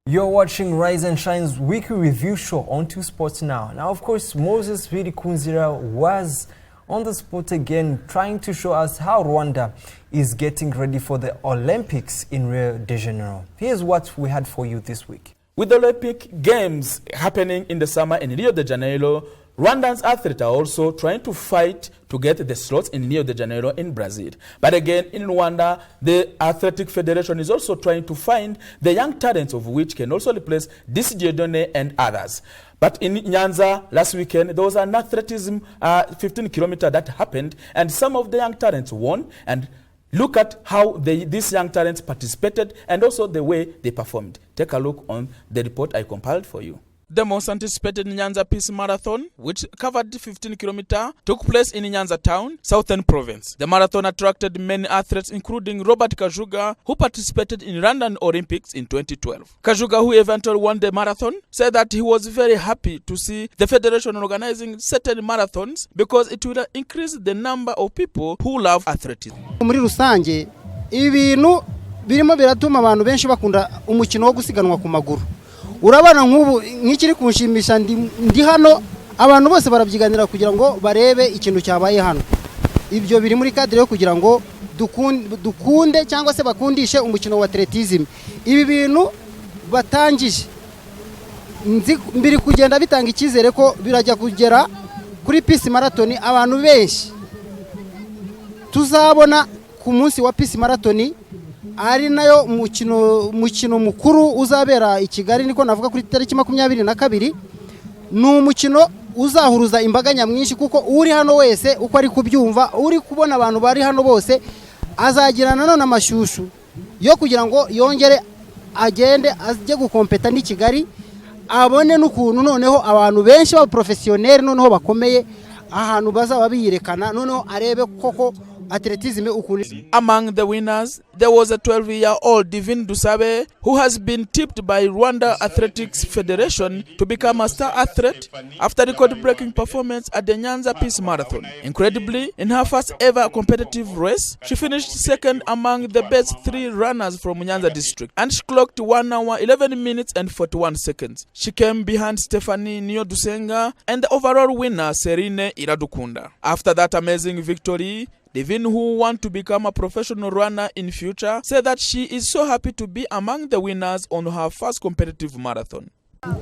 You're watching Rise and Shine's weekly review show on 2 Sports Now. Now, of course, Moses Vilikunzira was on the spot again, trying to show us how Rwanda is getting ready for the Olympics in Rio de Janeiro. Here's what we had for you this week. With the Olympic Games happening in the summer in Rio de Janeiro, Rwandan athletes are also trying to fight to get the slots in Rio de Janeiro in Brazil. But again, in Rwanda, the Athletic Federation is also trying to find the young talents of which can also replace this Diodone and others. But in Nyanza last weekend, there was an athleticism 15 kilometer that happened, and some of the young talents won. And look at how these young talents participated and also the way they performed. Take a look on the report I compiled for you. The most anticipated Nyanza Peace Marathon, which covered 15 kilometers, took place in Nyanza town, Southern Province. The marathon attracted many athletes, including Robert Kajuga, who participated in London Olympics in 2012. Kajuga, who eventually won the marathon, said that he was very happy to see the federation organizing certain marathons because it will increase the number of people who love athleticism. Muri rusange, ibintu birimo biratuma abantu benshi bakunda umukino wo gusiganwa ku maguru. Urabana nk'ubu nk'ikiri kunshimisha ndi hano abantu bose barabyiganira kugira ngo barebe ikintu cyabaye hano. Ibyo biri muri cadre yo kugira ngo dukunde cyangwa se bakundishe umukino wa atletism. Ibi bintu batangije mbiri kugenda bitanga ikizere ko birajya kugera kuri Peace Marathon abantu benshi tuzabona ku munsi wa Peace Marathon. Ari nayo mukino mukuru uzabera i Kigali niko navuga kuri tariki 22 ni umukino uzahuruza imbaga nyamwinshi kuko uri hano wese uko ari kubyumva uri kubona abantu bari hano bose azagirana none amashushu yo kugira ngo yongere agende ajye gukompeta ni Kigali abone n'ukuntu noneho abantu benshi ba professionnel noneho bakomeye ahantu bazaba biyerekana noneho arebe koko. Among the winners, there was a 12-year-old Divine Dusabe who has been tipped by Rwanda Athletics Federation to become a star athlete after record-breaking performance at the Nyanza Peace Marathon. Incredibly, in her first ever competitive race, she finished second among the best 3 runners from Nyanza district, and she clocked 1 hour, 11 minutes and 41 seconds. She came behind Stephanie Niodusenga and the overall winner, Serine Iradukunda. After that amazing victory, Divine, who wants to become a professional runner in future, said that she is so happy to be among the winners on her first competitive marathon. I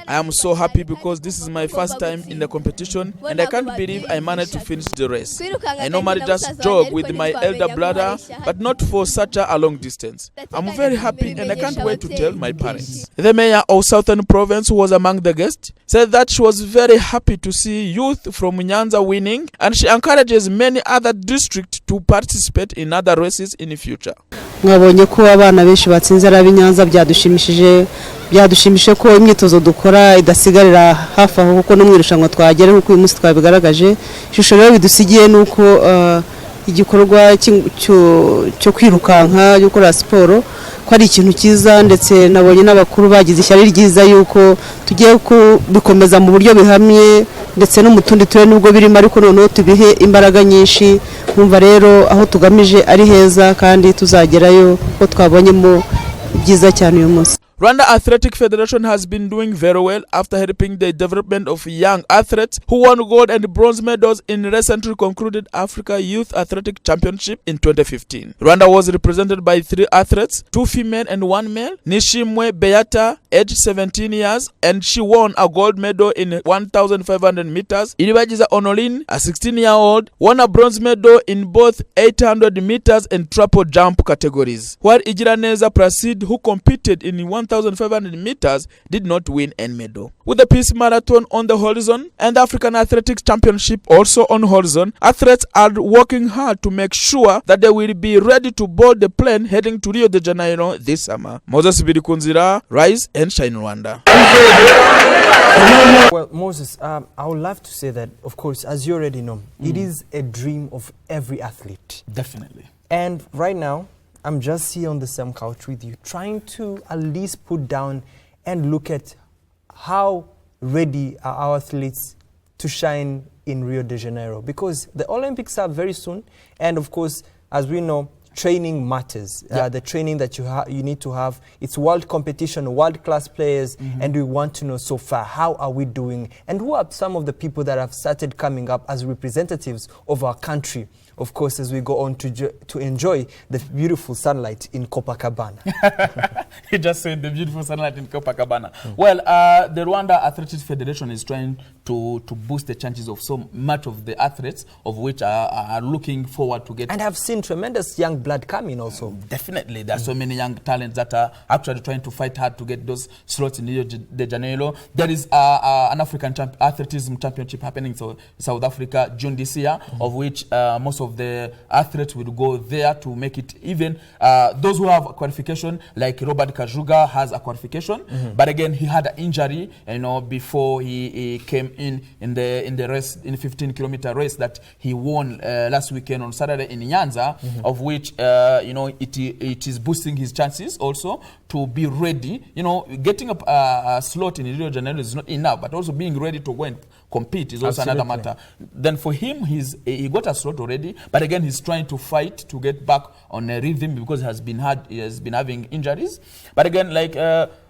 am so happy because this is my first time in the competition and I can't believe I managed to finish the race. I normally just jog with my elder brother, but not for such a long distance. I'm very happy and I can't wait to tell my parents. The mayor of Southern Province, who was among the guests, said that she was very happy to see youth from Nyanza winning, and she encourages many other districts to participate in other races in the future. Mwabonye ko abana benshi batsinze ari Nyanza byadushimishije ko imyitozo dukora idasigarira hafi aho kuko no mwirushanwa twagera nkuko uyu munsi twabigaragaje. Ishusho rero bidusigiye nuko igikorwa cyo kwirukanka yo gukora siporo ko ari ikintu cyiza, ndetse nabonye n'abakuru bagize ishyari ryiza yuko tugiye kubikomeza mu buryo bihamye ndetse no mu tundi turere nubwo birimo ariko noneho tubihe imbaraga nyinshi. Kumva rero aho tugamije ari heza kandi tuzagerayo ko twabonyemo byiza cyane uyu munsi. Rwanda Athletic Federation has been doing very well after helping the development of young athletes who won gold and bronze medals in recently concluded Africa Youth Athletic Championship in 2015. Rwanda was represented by 3 athletes, 2 female and 1 male. Nishimwe Beata, aged 17 years, and she won a gold medal in 1,500 meters. Iribagiza Honorine, a 16-year-old, won a bronze medal in both 800 meters and triple jump categories, while Igiraneza Placide, who competed in 1,500 meters, did not win any medal. With the Peace Marathon on the horizon and the African Athletics Championship also on horizon, athletes are working hard to make sure that they will be ready to board the plane heading to Rio de Janeiro this summer. Moses Birikunzira, Rise and Shine Rwanda. Well, Moses, I would love to say that, of course, as you already know, it is a dream of every athlete. Definitely. And right now, I'm just here on the same couch with you, trying to at least put down and look at how ready are our athletes to shine in Rio de Janeiro. Because the Olympics are very soon, and of course, as we know, training matters. The training that you need to have, it's world competition, world-class players, and we want to know so far, how are we doing? And who are some of the people that have started coming up as representatives of our country? Of course, as we go on to enjoy the beautiful sunlight in Copacabana. He just said the beautiful sunlight in Copacabana. Well, the Rwanda Athletics Federation is trying to boost the chances of so much of the athletes, of which are looking forward to get. And have seen tremendous young blood coming also. Definitely. There are so many young talents that are actually trying to fight hard to get those slots in Rio de Janeiro. There is an African athleticism championship happening in South Africa June this year, of which most of the athletes will go there to make it even. Those who have a qualification, like Robert Kajuga has a qualification, but again he had an injury, before he came in the race, in the 15-kilometer race that he won last weekend on Saturday in Nyanza, of which it is boosting his chances also to be ready. Getting a slot in Rio de Janeiro is not enough, but also being ready to go and compete is also another matter. Then for him, he got a slot already, but again he's trying to fight to get back on a rhythm because he has been having injuries. But again, like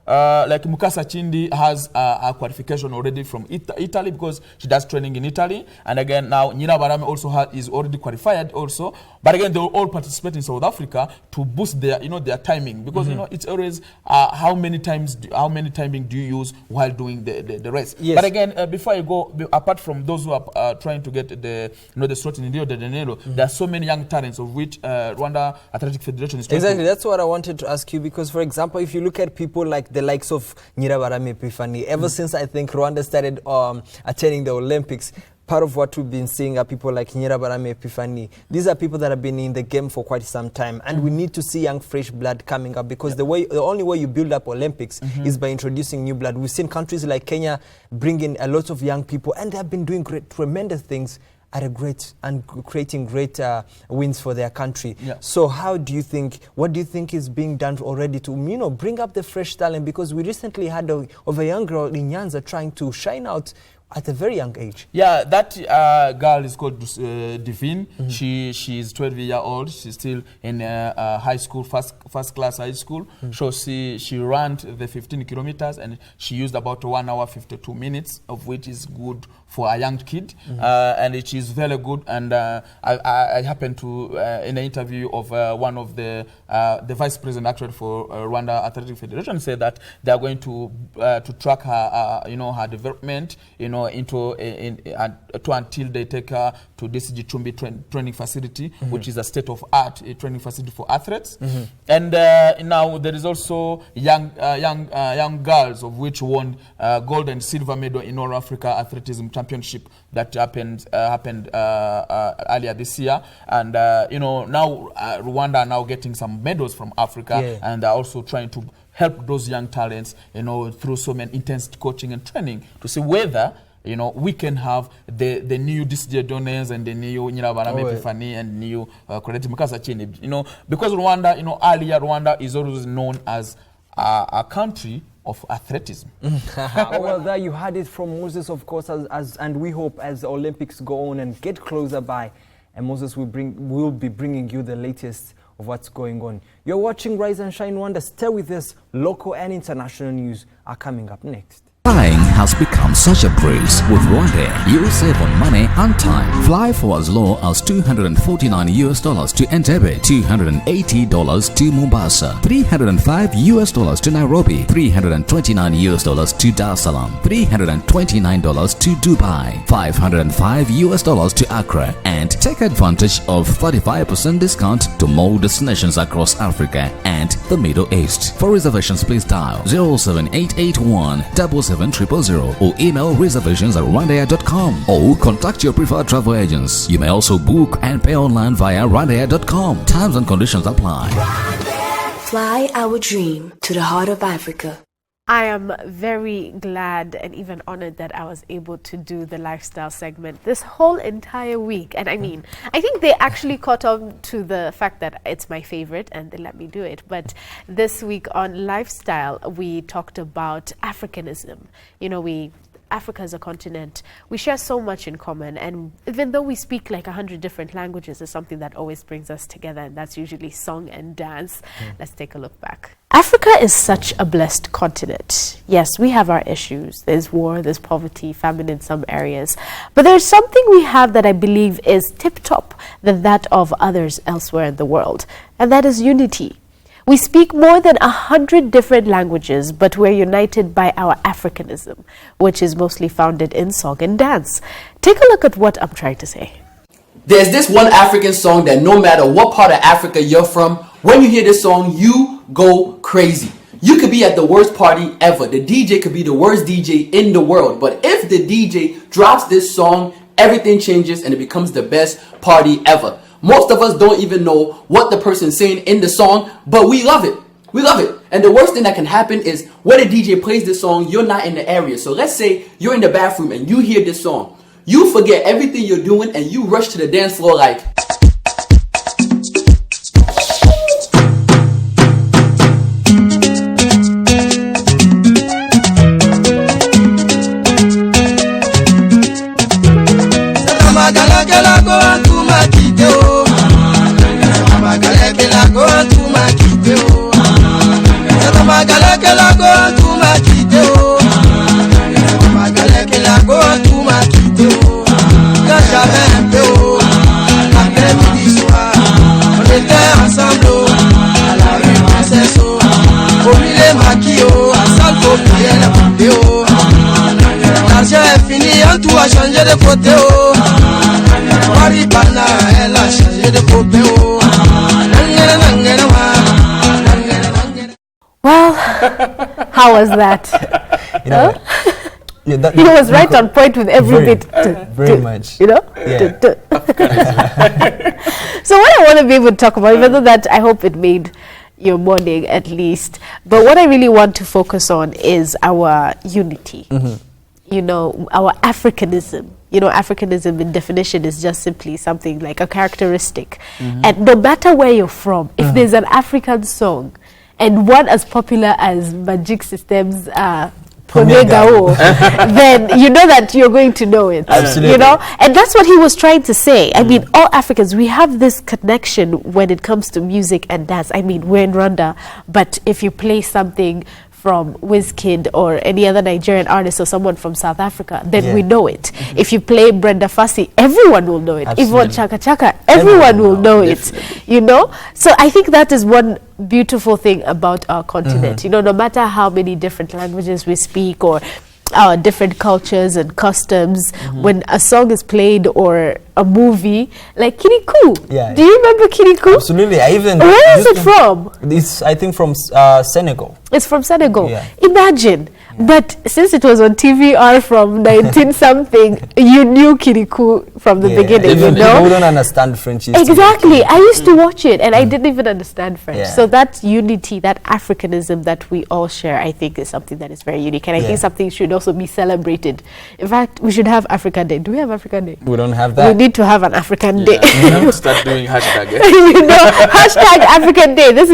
Mukasa Chindi has a qualification already from Italy because she does training in Italy. And again, now Nina Barame also is already qualified also. But again, they will all participate in South Africa to boost their timing because it's always how many timing do you use while doing the race. Yes. But again, before I go, apart from those who are trying to get the slot in Rio de Janeiro, there are so many young talents of which Rwanda Athletic Federation is trying Exactly, that's what I wanted to ask you because, for example, if you look at people like the likes of Nyirabarame Epifani, ever since I think Rwanda started attending the Olympics, part of what we've been seeing are people like Nyirabarame Epifani. These are people that have been in the game for quite some time, and we need to see young, fresh blood coming up because the only way you build up Olympics is by introducing new blood. We've seen countries like Kenya bring in a lot of young people, and they have been doing tremendous things at creating great wins for their country. Yeah. So what do you think is being done already to bring up the fresh talent? Because we recently had a young girl in Nyanza trying to shine out at a very young age. Yeah, that girl is called Divine. She's 12 years old. She's still in high school, first class high school. So she ran the 15 kilometers and she used about 1 hour 52 minutes, of which is good for a young kid, and it is very good. And I happened to in an interview of one of the vice president actually for Rwanda Athletic Federation said that they are going to track her her development until they take her to this Gicumbi training facility, which is a state-of-art training facility for athletes. And now there is also young girls of which won gold and silver medal in All Africa Athleticism Championship that happened earlier this year. And now Rwanda are now getting some medals from Africa, and they're also trying to help those young talents through so many intense coaching and training to see whether we can have the new DCJ donors and the new Nyirabarame Epifani and new Colette Mukasa Chini. Because Rwanda, earlier Rwanda is always known as a country of athleticism. Well, there you had it from Moses, of course, and we hope as the Olympics go on and get closer by, and Moses will be bringing you the latest of what's going on. You're watching Rise and Shine Rwanda. Stay with us. Local and international news are coming up next. Flying has become such a breeze. With Rwanda, you will save on money and time. Fly for as low as $249 to Entebbe, $280 to Mombasa, $305 to Nairobi, $329 to Dar es Salaam, $329 to Dubai, $505 to Accra, and take advantage of 35% discount to more destinations across Africa and the Middle East. For reservations, please dial 07881 700 or email reservations@rwandair.com or contact your preferred travel agents. You may also book and pay online via rwandair.com. Terms and conditions apply. Fly our dream to the heart of Africa. I am very glad and even honored that I was able to do the lifestyle segment this whole entire week. And I mean, I think they actually caught on to the fact that it's my favorite and they let me do it. But this week on lifestyle, we talked about Africanism. You know, Africa as a continent, we share so much in common, and even though we speak like 100 different languages, there's something that always brings us together, and that's usually song and dance. Let's take a look back. Africa is such a blessed continent. Yes, we have our issues. There's war, there's poverty, famine in some areas, but there's something we have that I believe is tip-top than that of others elsewhere in the world, and that is unity. We speak more than 100 different languages, but we're united by our Africanism, which is mostly founded in song and dance. Take a look at what I'm trying to say. There's this one African song that no matter what part of Africa you're from, when you hear this song, you go crazy. You could be at the worst party ever. The DJ could be the worst DJ in the world, but if the DJ drops this song, everything changes and it becomes the best party ever. Most of us don't even know what the person's saying in the song, but we love it. We love it. And the worst thing that can happen is when a DJ plays this song, you're not in the area. So let's say you're in the bathroom and you hear this song. You forget everything you're doing and you rush to the dance floor like... Tout a changé de côté, oh. Maribana, elle a changé de côté, oh. Well, how was that? You know, yeah, that, he was right on point with every bit. Very much. You know? Yeah. So what I want to be able to talk about, even though that I hope it made your morning at least, but what I really want to focus on is our unity. You know, our Africanism. You know, Africanism in definition is just simply something like a characteristic. And no matter where you're from, if there's an African song and one as popular as Magic System's then you know that you're going to know it. Absolutely. You know, and that's what he was trying to say. I mean, all Africans, we have this connection when it comes to music and dance. I mean, we're in Rwanda, but if you play something from Wizkid or any other Nigerian artist or someone from South Africa, then we know it. If you play Brenda Fassie, everyone will know it. Yvonne Chaka Chaka, everyone will know it. You know? So I think that is one beautiful thing about our continent. You know, no matter how many different languages we speak or our different cultures and customs, when a song is played or a movie like Kirikou. Do you remember Kirikou? Absolutely. Where is it from? It's, I think, from Senegal. It's from Senegal. Imagine. But since it was on TVR from 19-something, you knew Kirikou from the beginning, you know? People don't understand French. Exactly. I used to watch it and I didn't even understand French. So that unity, that Africanism that we all share, I think is something that is very unique. And I think something should also be celebrated. In fact, we should have African Day. Do we have African Day? We don't have that. We need to have an African Day. We have to start doing hashtag. You know, hashtag African Day. This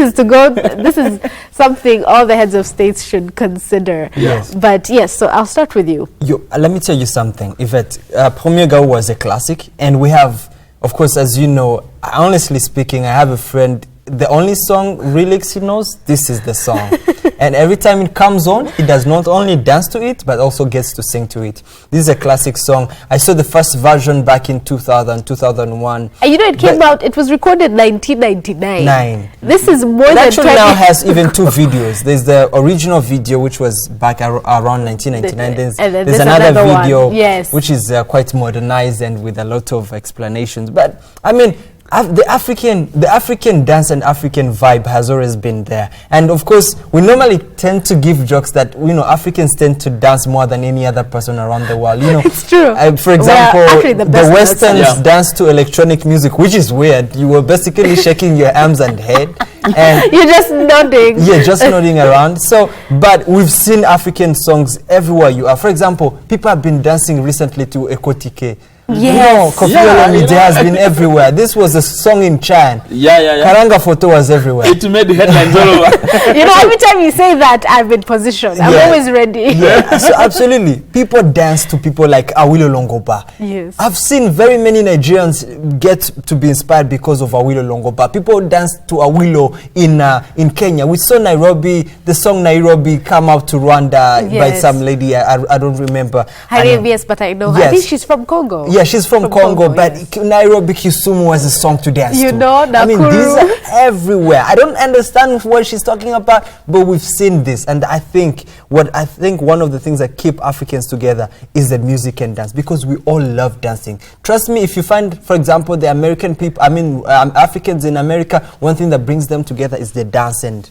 is something all the heads of states should consider. But yes, so I'll start with you. Let me tell you something. Yvette, Premier Gao was a classic, and we have, of course, as you know, honestly speaking, I have a friend the only song lyrics he knows, this is the song. And every time it comes on, he does not only dance to it, but also gets to sing to it. This is a classic song. I saw the first version back in 2000, 2001. And you know, it came out, it was recorded 1999. This is more than actually now has even 2 videos. There's the original video, which was back around 1999. There's another video, yes, which is quite modernized and with a lot of explanations. But I mean, the African dance and African vibe has always been there, and of course we normally tend to give jokes that Africans tend to dance more than any other person around the world. It's true. For example, the Westerns dance to electronic music, which is weird. You were basically shaking your arms and head, and you're just nodding. Yeah, just nodding around. So, but we've seen African songs everywhere you are. For example, people have been dancing recently to Ekotike. Yes. Kofi Olomide has been everywhere. This was a song in Chan. Karanga photo was everywhere. It made the headlines all over. Every time you say that, I'm in position. I'm always ready. Yeah, so absolutely. People dance to people like Awilo Longoba. Yes. I've seen very many Nigerians get to be inspired because of Awilo Longoba. People dance to Awilo in Kenya. We saw the song Nairobi come out to Rwanda by some lady. I don't remember. Her name, yes, but I know her. I think she's from Congo. Yeah, she's from Congo, but yes. Nairobi Kisumu was a song to dance to. Nakuru. I mean, these are everywhere. I don't understand what she's talking about, but we've seen this, and I think one of the things that keep Africans together is the music and dance, because we all love dancing. Trust me, if you find, for example, the American people, Africans in America, one thing that brings them together is the dance, and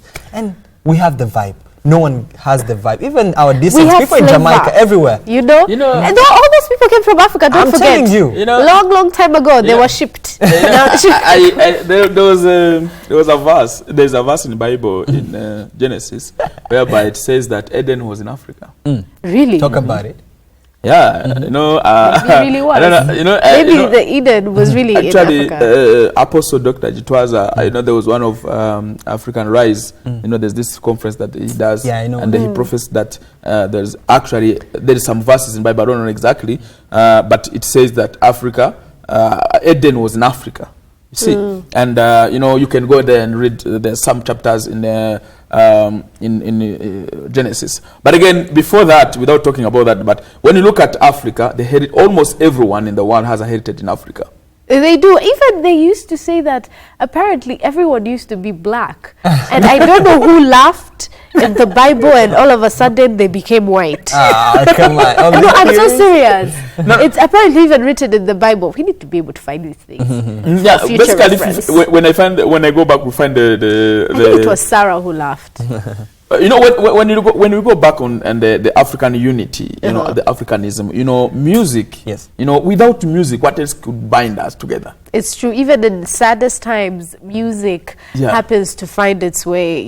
we have the vibe. No one has the vibe. Even our distant people in Jamaica, everywhere. And all those people came from Africa. Don't forget. I'm telling you. Long time ago, they were shipped. There was a verse. There's a verse in the Bible in Genesis whereby it says that Eden was in Africa. Really? Talk about it. Yeah, it really was. Maybe the Eden was really actually, in Africa. Apostle Dr. Jitwaza, there was one of African Rise. There's this conference that he does, and then he professed that there is some verses in the Bible. I don't know exactly, but it says that Africa, Eden was in Africa. You see, and you can go there and read. There's some chapters in Genesis. But again, before that, without talking about that, but when you look at Africa, almost everyone in the world has a heritage in Africa. They do. Even they used to say that apparently everyone used to be black. And I don't know who laughed in the Bible and all of a sudden they became white. Come on. No, I'm so serious. It's apparently even written in the Bible. We need to be able to find these things. Yeah, basically, when I go back, we find I think it was Sarah who laughed. When we go back on the African unity, the Africanism, music. Yes. Without music, what else could bind us together? It's true. Even in saddest times, music happens to find its way,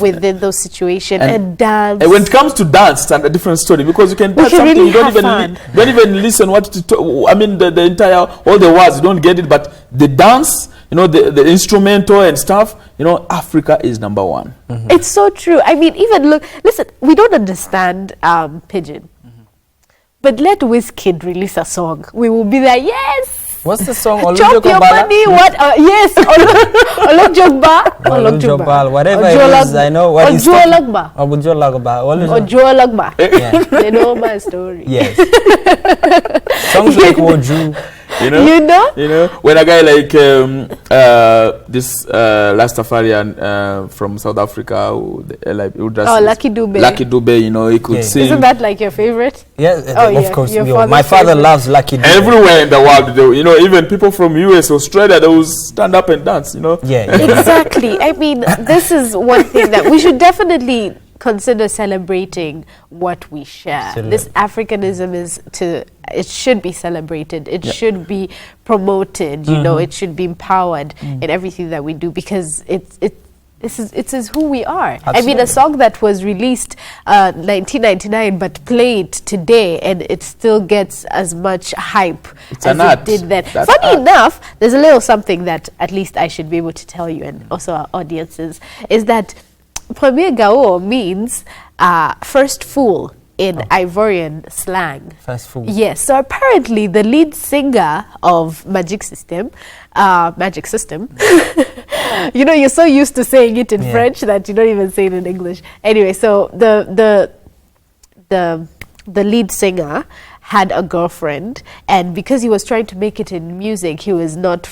within those situations, and dance. And when it comes to dance, it's a different story, because you can dance something, you don't even listen what to talk. I mean, the entire, all the words, you don't get it, but the dance, the instrumental and stuff, Africa is number one. It's so true. I mean, listen, we don't understand Pidgin. But let Wizkid release a song. We will be there, yes! What's the song? Chop your money, what? Yes, Olojogba. Whatever it is, I know what is Ojuolagba. Ojuolagba. They know my story. Yes. Songs like Woju. When a guy like this Rastafarian from South Africa, Lucky Dube, he could sing. Isn't that like your favorite? Yeah, of course. My father loves Lucky Dube. Everywhere in the world, even people from US, Australia, they will stand up and dance. Yeah. Exactly. I mean, this is one thing that we should definitely consider celebrating what we share. Absolutely. This Africanism it should be celebrated. It should be promoted. It should be empowered in everything that we do, because this is who we are. Absolutely. I mean, a song that was released 1999 but played today, and it still gets as much hype as it did then. Funny enough, there's a little something that at least I should be able to tell you, and also our audiences, is that Premier Gao means first fool in Ivorian slang. First fool. Yes. So apparently the lead singer of Magic System You know, you're so used to saying it in French that you don't even say it in English. Anyway, so the lead singer had a girlfriend, and because he was trying to make it in music, he was not,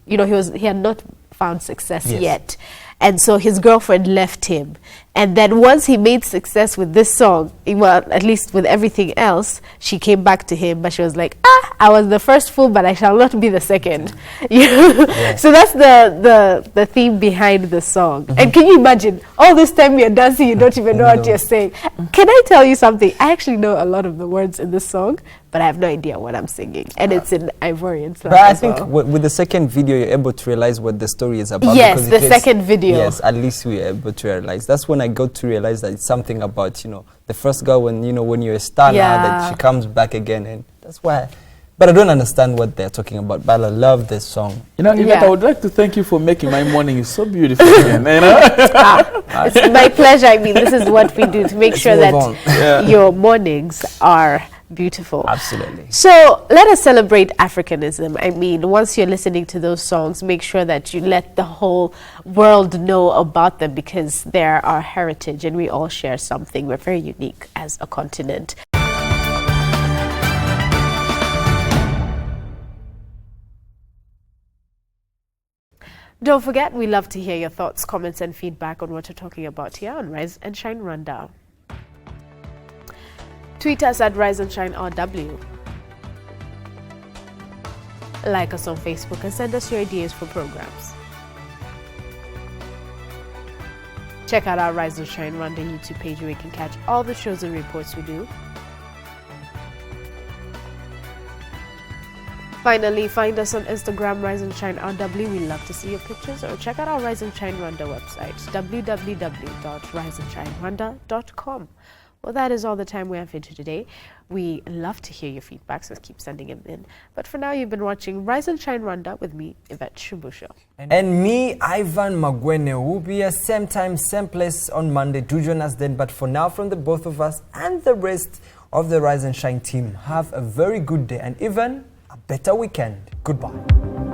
he had not found success yet. And so his girlfriend left him. And then once he made success with this song, well, at least with everything else, she came back to him, but she was like, I was the first fool, but I shall not be the second. So that's the theme behind the song. And can you imagine, all this time you're dancing, you don't even know what you're saying. Can I tell you something? I actually know a lot of the words in this song, but I have no idea what I'm singing. And it's in Ivorian slang. But I think with the second video, you're able to realize what the story is about. Yes, the second video. Yes, at least we're able to realize. That's when I got to realize that it's something about, the first girl when, when you're a star now, that she comes back again. And that's why. But I don't understand what they're talking about. But I love this song. Yvette, I would like to thank you for making my morning so beautiful. It's my pleasure. I mean, this is what we do to make sure that your mornings are beautiful. Absolutely. So let us celebrate Africanism. I mean, once you're listening to those songs, make sure that you let the whole world know about them, because they're our heritage and we all share something. We're very unique as a continent. Don't forget, we love to hear your thoughts, comments, and feedback on what we're talking about here on Rise and Shine Rwanda. Tweet us at Rise and Shine RW. Like us on Facebook and send us your ideas for programs. Check out our Rise and Shine Rwanda YouTube page where you can catch all the shows and reports we do. Finally, find us on Instagram, Rise and Shine RW. We love to see your pictures, or check out our Rise and Shine Rwanda website, www.riseandshinerwanda.com. Well, that is all the time we have for today. We love to hear your feedback, so keep sending them in. But for now, you've been watching Rise and Shine Rwanda with me, Yvette Shubusho. And me, Ivan Magwene, will be at same time, same place on Monday. Do join us then. But for now, from the both of us and the rest of the Rise and Shine team, have a very good day and even a better weekend. Goodbye.